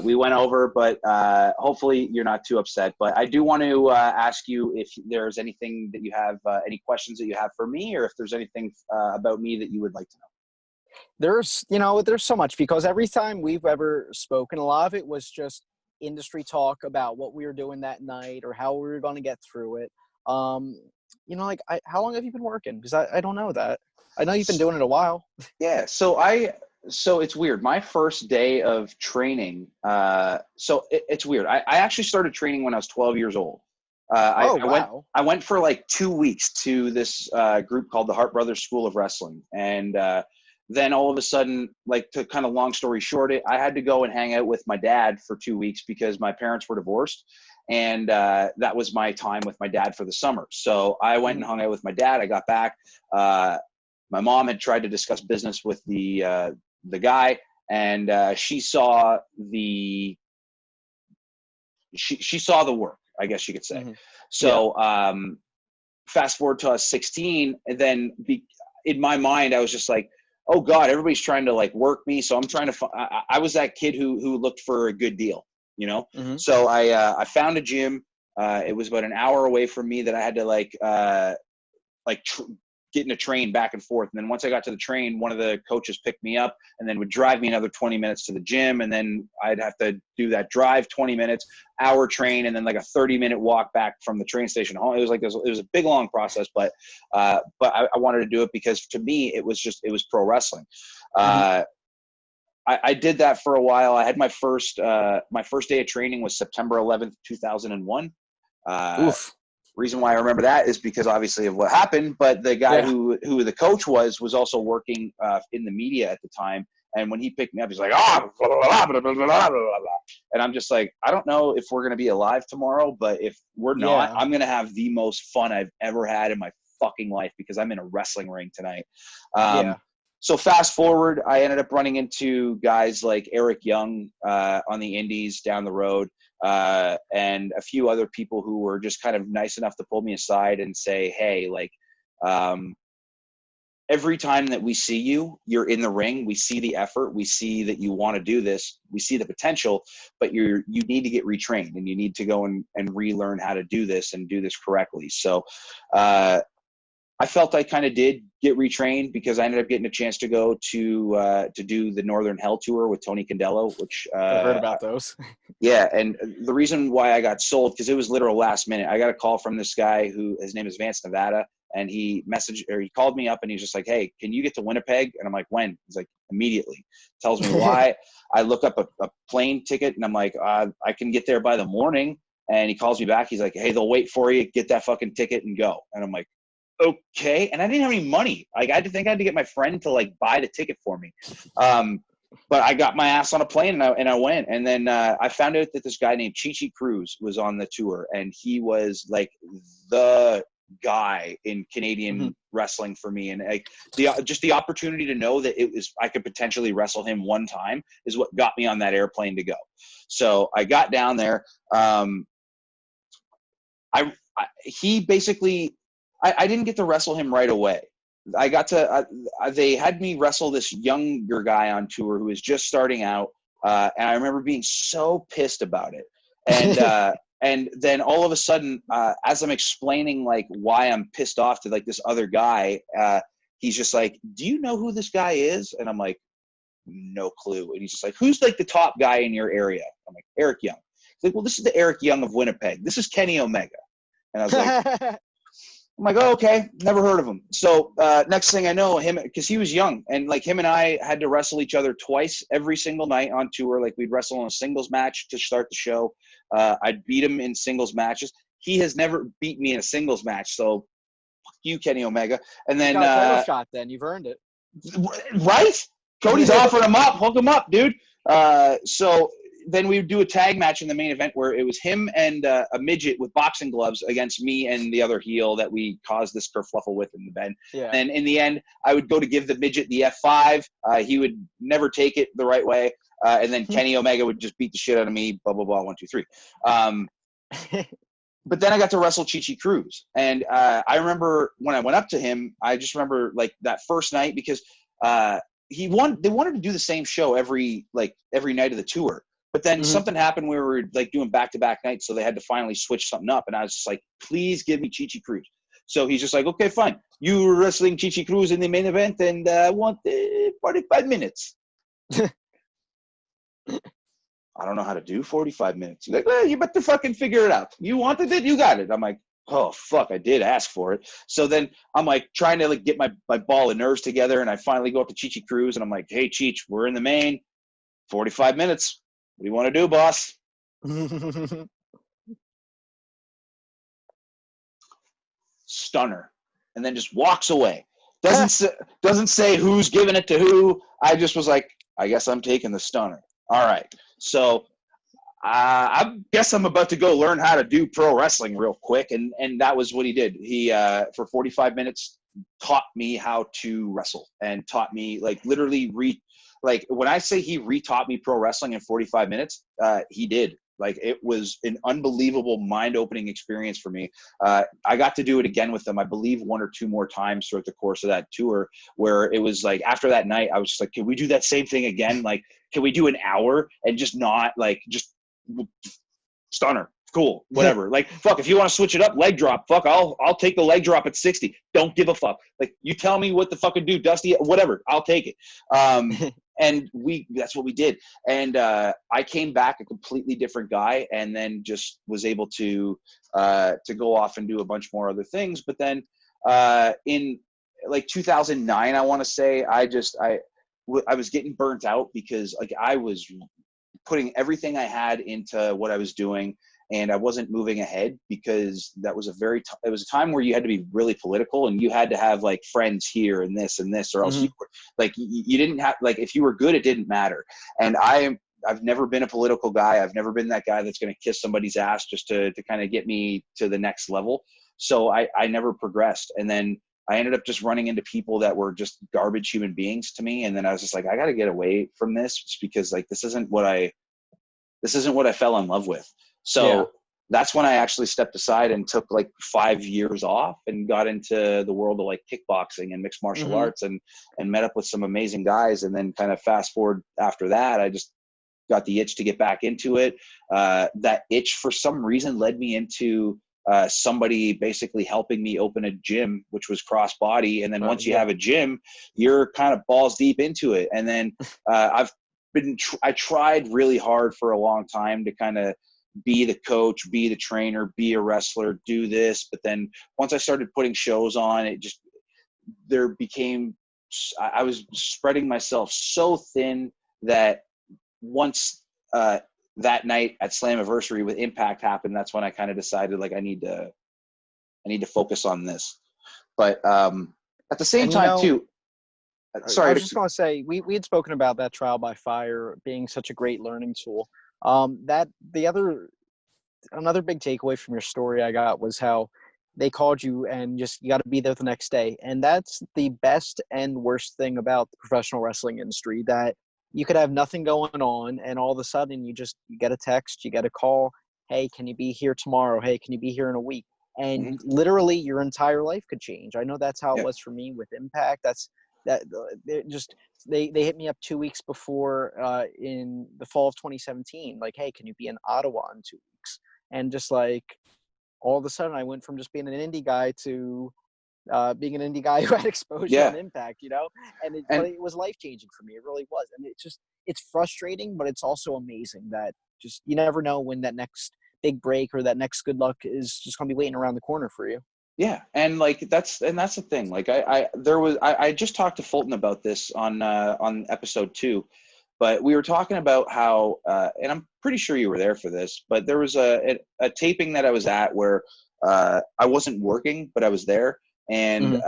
we went over, but hopefully you're not too upset. But I do want to ask you if there's anything that you have, any questions that you have for me, or if there's anything about me that you would like to know. There's so much, because every time we've ever spoken, a lot of it was just industry talk about what we were doing that night or how we were going to get through it. How long have you been working? Because I don't know that. I know you've been doing it a while. Yeah. So it's weird. My first day of training, it's weird. I actually started training when I was 12 years old. Wow. I went for like 2 weeks to this group called the Hart Brothers School of Wrestling. And then all of a sudden, like, to kind of long story short it, I had to go and hang out with my dad for 2 weeks because my parents were divorced. And that was my time with my dad for the summer. So I went and hung out with my dad. I got back. My mom had tried to discuss business with the guy, and she saw the work, I guess you could say. So fast forward to us 16, and then in my mind, I was just like, oh God, everybody's trying to like work me. So I'm trying to, I was that kid who looked for a good deal, So I found a gym. It was about an hour away from me that I had to get in a train back and forth. And then once I got to the train, one of the coaches picked me up and then would drive me another 20 minutes to the gym. And then I'd have to do that drive 20 minutes, hour train, and then like a 30-minute walk back from the train station home. It was a big, long process, but I wanted to do it because to me, it was pro wrestling. I did that for a while. I had my first day of training was September 11th, 2001. Oof. Reason why I remember that is because obviously of what happened, but the guy who the coach was also working in the media at the time. And when he picked me up, he's like, blah, blah, blah, blah, blah, blah. And I'm just like, I don't know if we're going to be alive tomorrow, but if we're not, I'm going to have the most fun I've ever had in my fucking life because I'm in a wrestling ring tonight. So fast forward, I ended up running into guys like Eric Young on the indies down the road. And a few other people who were just kind of nice enough to pull me aside and say, hey, like, every time that we see you, you're in the ring, we see the effort, we see that you want to do this, we see the potential, but you need to get retrained and you need to go and relearn how to do this and do this correctly. So, I felt I kind of did get retrained because I ended up getting a chance to go to do the Northern Hell Tour with Tony Condello, which I've heard about those. Yeah, and the reason why I got sold, because it was literal last minute. I got a call from this guy his name is Vance Nevada, and he called me up and he's just like, hey, can you get to Winnipeg? And I'm like, when? He's like, immediately. Tells me why. I look up a plane ticket and I'm like, I can get there by the morning. And he calls me back. He's like, hey, they'll wait for you. Get that fucking ticket and go. And I'm like, okay. And I didn't have any money. Like, I had to get my friend to like buy the ticket for me. But I got my ass on a plane and I went. And then I found out that this guy named Chi Cruz was on the tour, and he was like the guy in Canadian wrestling for me. And like the opportunity to know that I could potentially wrestle him one time is what got me on that airplane to go. So I got down there. He basically, I didn't get to wrestle him right away. I got to, they had me wrestle this younger guy on tour who was just starting out. And I remember being so pissed about it. And, and then all of a sudden, as I'm explaining like why I'm pissed off to like this other guy, he's just like, do you know who this guy is? And I'm like, no clue. And he's just like, who's like the top guy in your area? I'm like, Eric Young. He's like, well, this is the Eric Young of Winnipeg. This is Kenny Omega. And I was like, I'm like, oh, okay, never heard of him. So next thing I know, him, because he was young, and like him and I had to wrestle each other twice every single night on tour. Like we'd wrestle in a singles match to start the show. I'd beat him in singles matches. He has never beat me in a singles match. So fuck you, Kenny Omega. And then you got a title shot. Then you've earned it. Right? Cody's offering him up. Hook him up, dude. So then we would do a tag match in the main event where it was him and a midget with boxing gloves against me and the other heel that we caused this kerfluffle with in the bed. Yeah. And in the end, I would go to give the midget the F5. He would never take it the right way. And then Kenny Omega would just beat the shit out of me, blah, blah, blah, 1, 2, 3. But then I got to wrestle Chi Cruz. And I remember when I went up to him, I just remember like that first night because they wanted to do the same show every night of the tour. But then something happened. We were like doing back-to-back nights, so they had to finally switch something up. And I was just like, please give me Chi Cruz. So he's just like, okay, fine. You were wrestling Chi Cruz in the main event, and I want 45 minutes. I don't know how to do 45 minutes. He's like, well, you better fucking figure it out. You wanted it, you got it. I'm like, oh, fuck, I did ask for it. So then I'm like trying to like get my ball of nerves together, and I finally go up to Chi Cruz, and I'm like, hey, Cheech, we're in the main. 45 minutes. What do you want to do, boss? Stunner. And then just walks away. Doesn't say who's giving it to who. I just was like, I guess I'm taking the stunner. All right. So I guess I'm about to go learn how to do pro wrestling real quick. And that was what he did. He, for 45 minutes, taught me how to wrestle and taught me like literally like when I say he retaught me pro wrestling in 45 minutes, he did. Like it was an unbelievable mind-opening experience for me. I got to do it again with them, I believe 1 or 2 more times throughout the course of that tour, where it was like after that night, I was just like, can we do that same thing again? Like, can we do an hour and just not like just stunner? Cool, whatever. Like, fuck, if you want to switch it up, leg drop, fuck, I'll take the leg drop at 60. Don't give a fuck. Like, you tell me what the fuck to do, Dusty, whatever, I'll take it. And that's what we did. And I came back a completely different guy, and then just was able to go off and do a bunch more other things. But then in like 2009, I want to say, I was getting burnt out because like I was putting everything I had into what I was doing, and I wasn't moving ahead because that was it was a time where you had to be really political, and you had to have like friends here and this, or else you were, like you didn't have, like if you were good, it didn't matter. And I've never been a political guy. I've never been that guy that's going to kiss somebody's ass just to kind of get me to the next level. So I never progressed. And then I ended up just running into people that were just garbage human beings to me. And then I was just like, I got to get away from this just because like, this isn't what I fell in love with. So that's when I actually stepped aside and took like 5 years off and got into the world of like kickboxing and mixed martial arts and met up with some amazing guys. And then kind of fast forward after that, I just got the itch to get back into it. That itch for some reason led me into somebody basically helping me open a gym, which was crossbody. And then once you have a gym, you're kind of balls deep into it. And then I tried really hard for a long time to kind of be the coach, be the trainer, be a wrestler, do this. But then once I started putting shows on, I was spreading myself so thin that once that night at Slammiversary with Impact happened, that's when I kind of decided like I need to focus on this. But at the same time too, sorry, I was just going to say, we had spoken about that trial by fire being such a great learning tool. Another big takeaway from your story I got was how they called you and just you got to be there the next day. And that's the best and worst thing about the professional wrestling industry, that you could have nothing going on and all of a sudden you get a text, you get a call. Hey, can you be here tomorrow? Hey, can you be here in a week? And literally your entire life could change. I know that's how it was for me with Impact. They hit me up 2 weeks before in the fall of 2017. Like, hey, can you be in Ottawa in 2 weeks? And just like all of a sudden I went from just being an indie guy to being an indie guy who had exposure on Impact, you know, but it was life changing for me. It really was, and it's frustrating, but it's also amazing that just you never know when that next big break or that next good luck is just gonna be waiting around the corner for you. Yeah, and like that's the thing. Like I just talked to Fulton about this on episode 2, but we were talking about how and I'm pretty sure you were there for this, but there was a taping that I was at where I wasn't working, but I was there, and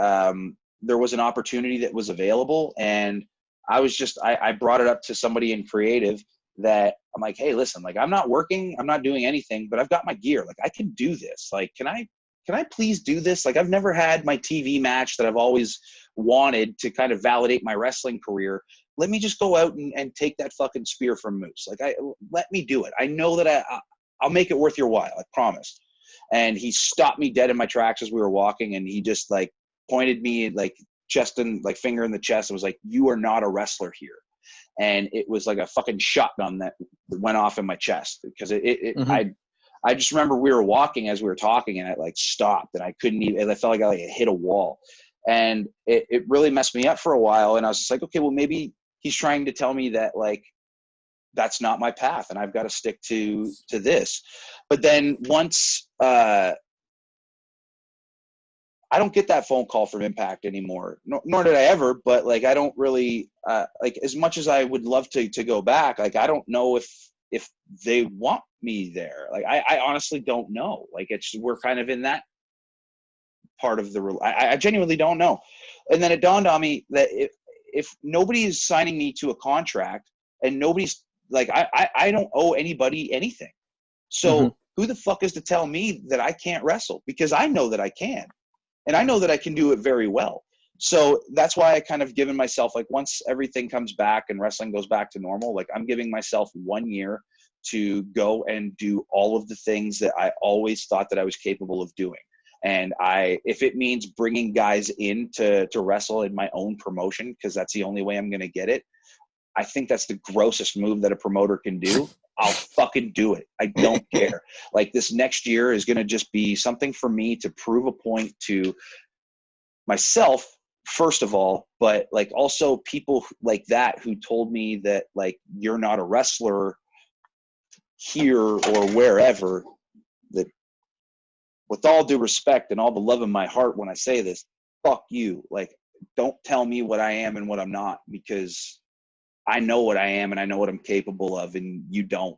there was an opportunity that was available, and I brought it up to somebody in creative that I'm like, hey, listen, like I'm not working, I'm not doing anything, but I've got my gear, like I can do this. Like, can I please do this? Like, I've never had my TV match that I've always wanted to kind of validate my wrestling career. Let me just go out and take that fucking spear from Moose. Like, let me do it. I know that I'll make it worth your while. I promise. And he stopped me dead in my tracks as we were walking, and he just like pointed me like chest and like finger in the chest and was like, "You are not a wrestler here." And it was like a fucking shotgun that went off in my chest because I just remember we were walking as we were talking, and I like stopped, and I couldn't even. I felt like I hit a wall, and it really messed me up for a while. And I was just like, okay, well maybe he's trying to tell me that like that's not my path, and I've got to stick to this. But then once I don't get that phone call from Impact anymore, nor did I ever. But like I don't really like as much as I would love to go back. Like I don't know if they want me there. Like I honestly don't know. Like we're kind of in that part of the I genuinely don't know. And then it dawned on me that if nobody is signing me to a contract and nobody's like I don't owe anybody anything. So who the fuck is to tell me that I can't wrestle? Because I know that I can. And I know that I can do it very well. So that's why I kind of given myself, like once everything comes back and wrestling goes back to normal, like I'm giving myself 1 year to go and do all of the things that I always thought that I was capable of doing. And if it means bringing guys in to wrestle in my own promotion, because that's the only way I'm going to get it, I think that's the grossest move that a promoter can do. I'll fucking do it. I don't care. Like this next year is going to just be something for me to prove a point to myself, first of all, but like also people like that who told me that like, you're not a wrestler here or wherever, that with all due respect and all the love in my heart when I say this, fuck you. Like, don't tell me what I am and what I'm not, because I know what I am and I know what I'm capable of, and you don't.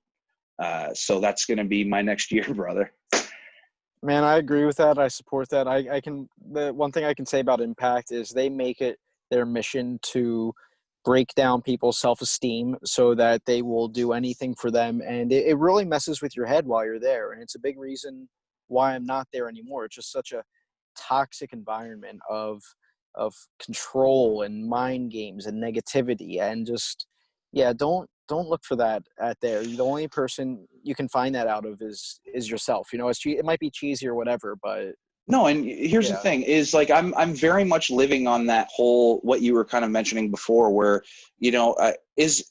So that's going to be my next year, brother. Man, I agree with that. I support that. The one thing I can say about Impact is they make it their mission to break down people's self-esteem so that they will do anything for them. And it really messes with your head while you're there. And it's a big reason why I'm not there anymore. It's just such a toxic environment of control and mind games and negativity, and just, yeah, don't look for that at there. The only person you can find that out of is yourself. You know, it might be cheesy or whatever, but no. And here's the thing is like, I'm very much living on that whole, what you were kind of mentioning before, where, you know, is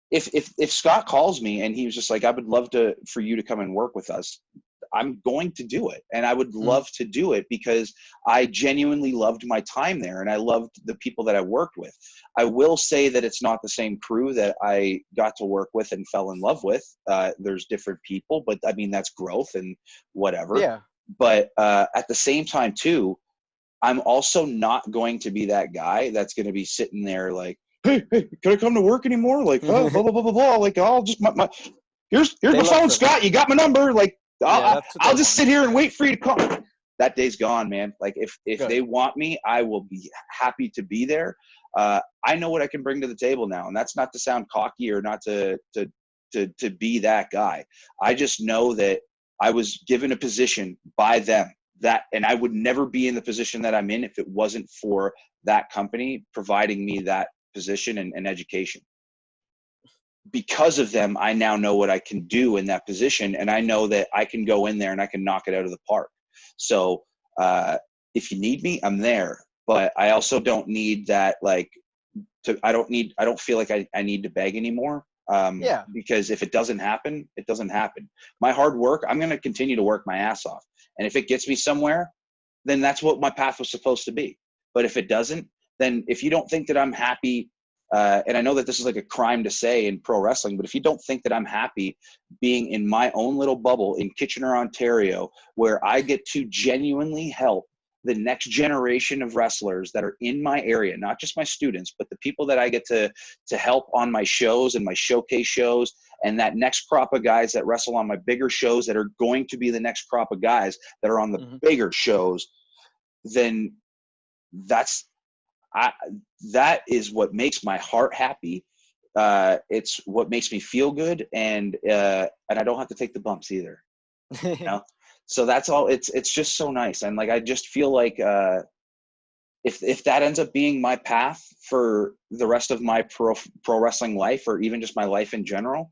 if Scott calls me and he was just like, I would love for you to come and work with us, I'm going to do it. And I would love to do it because I genuinely loved my time there and I loved the people that I worked with. I will say that it's not the same crew that I got to work with and fell in love with. There's different people, but I mean, that's growth and whatever. Yeah. But at the same time too, I'm also not going to be that guy that's going to be sitting there like, hey, can I come to work anymore? Like, oh, blah, blah, blah, blah, blah. Like, I'll just, here's my phone, Scott. You got my number. Like, I'll just sit here and wait for you to call. That day's gone, man. Like if they want me, I will be happy to be there. I know what I can bring to the table now, and that's not to sound cocky or not to be that guy. I just know that I was given a position by them and I would never be in the position that I'm in if it wasn't for that company providing me that position and education. Because of them, I now know what I can do in that position, and I know that I can go in there and I can knock it out of the park. So if you need me, I'm there. But I also don't need that, like, I don't feel like I need to beg anymore. Because if it doesn't happen, it doesn't happen. My hard work, I'm going to continue to work my ass off. And if it gets me somewhere, then that's what my path was supposed to be. But if it doesn't, then if you don't think that I'm happy, and I know that this is like a crime to say in pro wrestling, but if you don't think that I'm happy being in my own little bubble in Kitchener, Ontario, where I get to genuinely help the next generation of wrestlers that are in my area, not just my students, but the people that I get to help on my shows and my showcase shows, and that next crop of guys that wrestle on my bigger shows that are going to be the next crop of guys that are on the bigger shows, then that is what makes my heart happy. It's what makes me feel good, and I don't have to take the bumps either. You know? So that's all. It's just so nice, and like I just feel like if that ends up being my path for the rest of my pro wrestling life, or even just my life in general,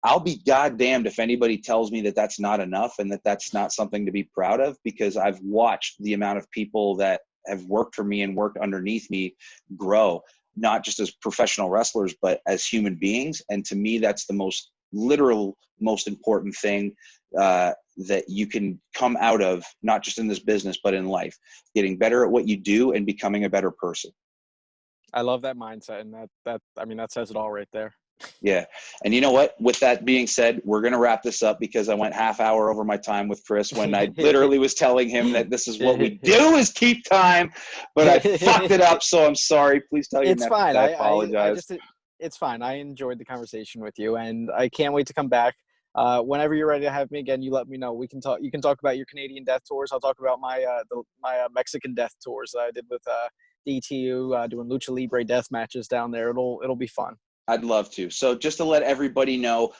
I'll be goddamned if anybody tells me that that's not enough and that that's not something to be proud of, because I've watched the amount of people that have worked for me and worked underneath me grow, not just as professional wrestlers, but as human beings. And to me, that's the most important thing that you can come out of, not just in this business, but in life, getting better at what you do and becoming a better person. I love that mindset. And that says it all right there. Yeah. And you know what? With that being said, we're going to wrap this up because I went half hour over my time with Kris when I literally was telling him that this is what we do is keep time, but I fucked it up. So I'm sorry. Please tell your It's fine. I apologize. It's fine. I enjoyed the conversation with you, and I can't wait to come back. Whenever you're ready to have me again, you let me know. We can talk. You can talk about your Canadian death tours. I'll talk about my Mexican death tours that I did with DTU, doing lucha libre death matches down there. It'll be fun. I'd love to. So just to let everybody know,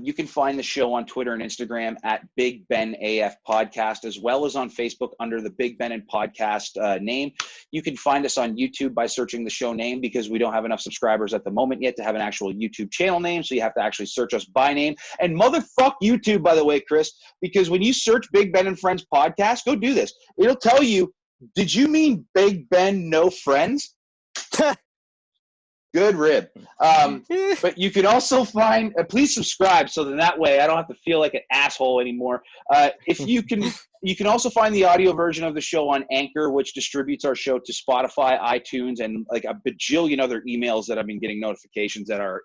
you can find the show on Twitter and Instagram at Big Ben AF Podcast, as well as on Facebook under the Big Ben and Podcast name. You can find us on YouTube by searching the show name, because we don't have enough subscribers at the moment yet to have an actual YouTube channel name. So you have to actually search us by name. And motherfuck YouTube, by the way, Kris, because when you search Big Ben and Friends Podcast, go do this. It'll tell you, did you mean Big Ben No Friends? Good rib. But you can also find, please subscribe so that way I don't have to feel like an asshole anymore. If you can also find the audio version of the show on Anchor, which distributes our show to Spotify, iTunes, and like a bajillion other emails that I've been getting notifications that our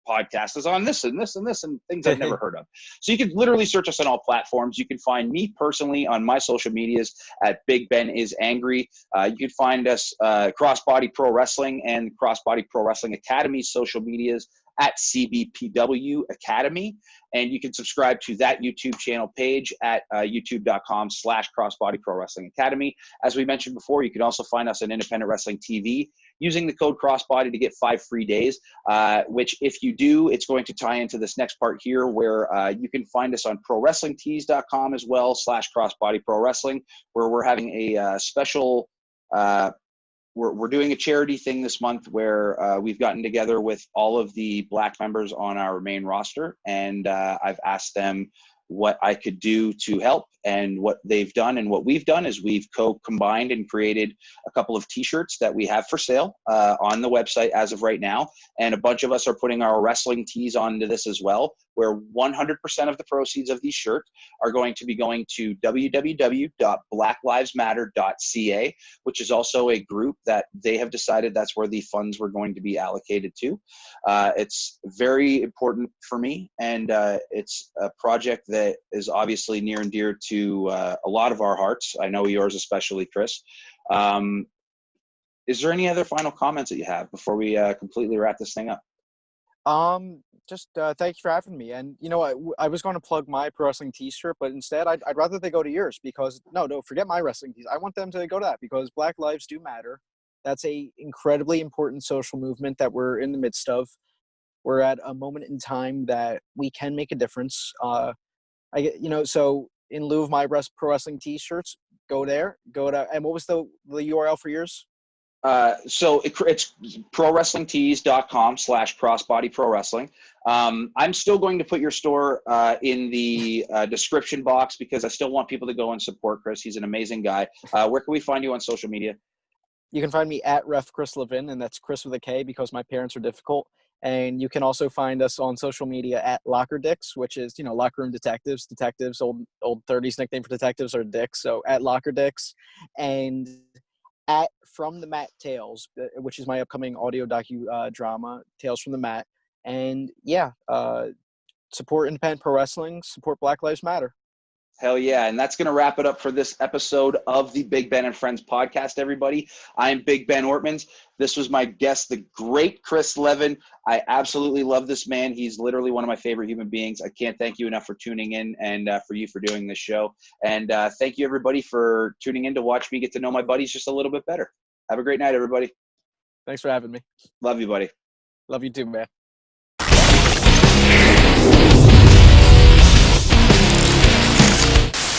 podcast is on this and this and this and things I've never heard of. So you can literally search us on all platforms. You can find me personally on my social medias at Big Ben is Angry. You can find us Crossbody Pro Wrestling and Crossbody Pro Wrestling Academy social medias at CBPW Academy. And you can subscribe to that YouTube channel page at youtube.com/Crossbody Pro Wrestling Academy. As we mentioned before, you can also find us on Independent Wrestling TV using the code Crossbody to get 5 free days, which if you do, it's going to tie into this next part here where you can find us on ProWrestlingTees.com as well /Crossbody Pro Wrestling, where we're having a special we're doing a charity thing this month where we've gotten together with all of the Black members on our main roster, and I've asked them what I could do to help. And what they've done and what we've done is we've combined and created a couple of T-shirts that we have for sale on the website as of right now. And a bunch of us are putting our wrestling tees onto this as well, where 100% of the proceeds of these shirts are going to be going to www.blacklivesmatter.ca, which is also a group that they have decided that's where the funds were going to be allocated to. It's very important for me, and it's a project that is obviously near and dear to a lot of our hearts. I know yours especially, Kris. Is there any other final comments that you have before we completely wrap this thing up? Just thank you for having me. And you know, I was going to plug my pro wrestling T-shirt, but instead I'd rather they go to yours, because no, forget my wrestling tees. I want them to go to that, because Black lives do matter. That's a incredibly important social movement that we're in the midst of. We're at a moment in time that we can make a difference. So in lieu of my pro wrestling T-shirts, go to, and what was the URL for yours? So it's ProWrestlingTees.com /Crossbody Pro Wrestling. I'm still going to put your store in the description box, because I still want people to go and support Kris. He's an amazing guy. Where can we find you on social media? You can find me at Kris Levin, and that's Kris with a K, because my parents are difficult. And you can also find us on social media at Locker Dicks, which is, locker room detectives. Detectives, old 30s nickname for detectives are dicks. So at Locker Dicks, and at From the Mat Tales, which is my upcoming audio drama, Tales from the Mat. And yeah, support independent pro wrestling, support Black Lives Matter. Hell yeah. And that's going to wrap it up for this episode of the Big Ben and Friends podcast, everybody. I'm Big Ben Ortmanns. This was my guest, the great Kris Levin. I absolutely love this man. He's literally one of my favorite human beings. I can't thank you enough for tuning in and for you for doing this show. And thank you, everybody, for tuning in to watch me get to know my buddies just a little bit better. Have a great night, everybody. Thanks for having me. Love you, buddy. Love you too, man.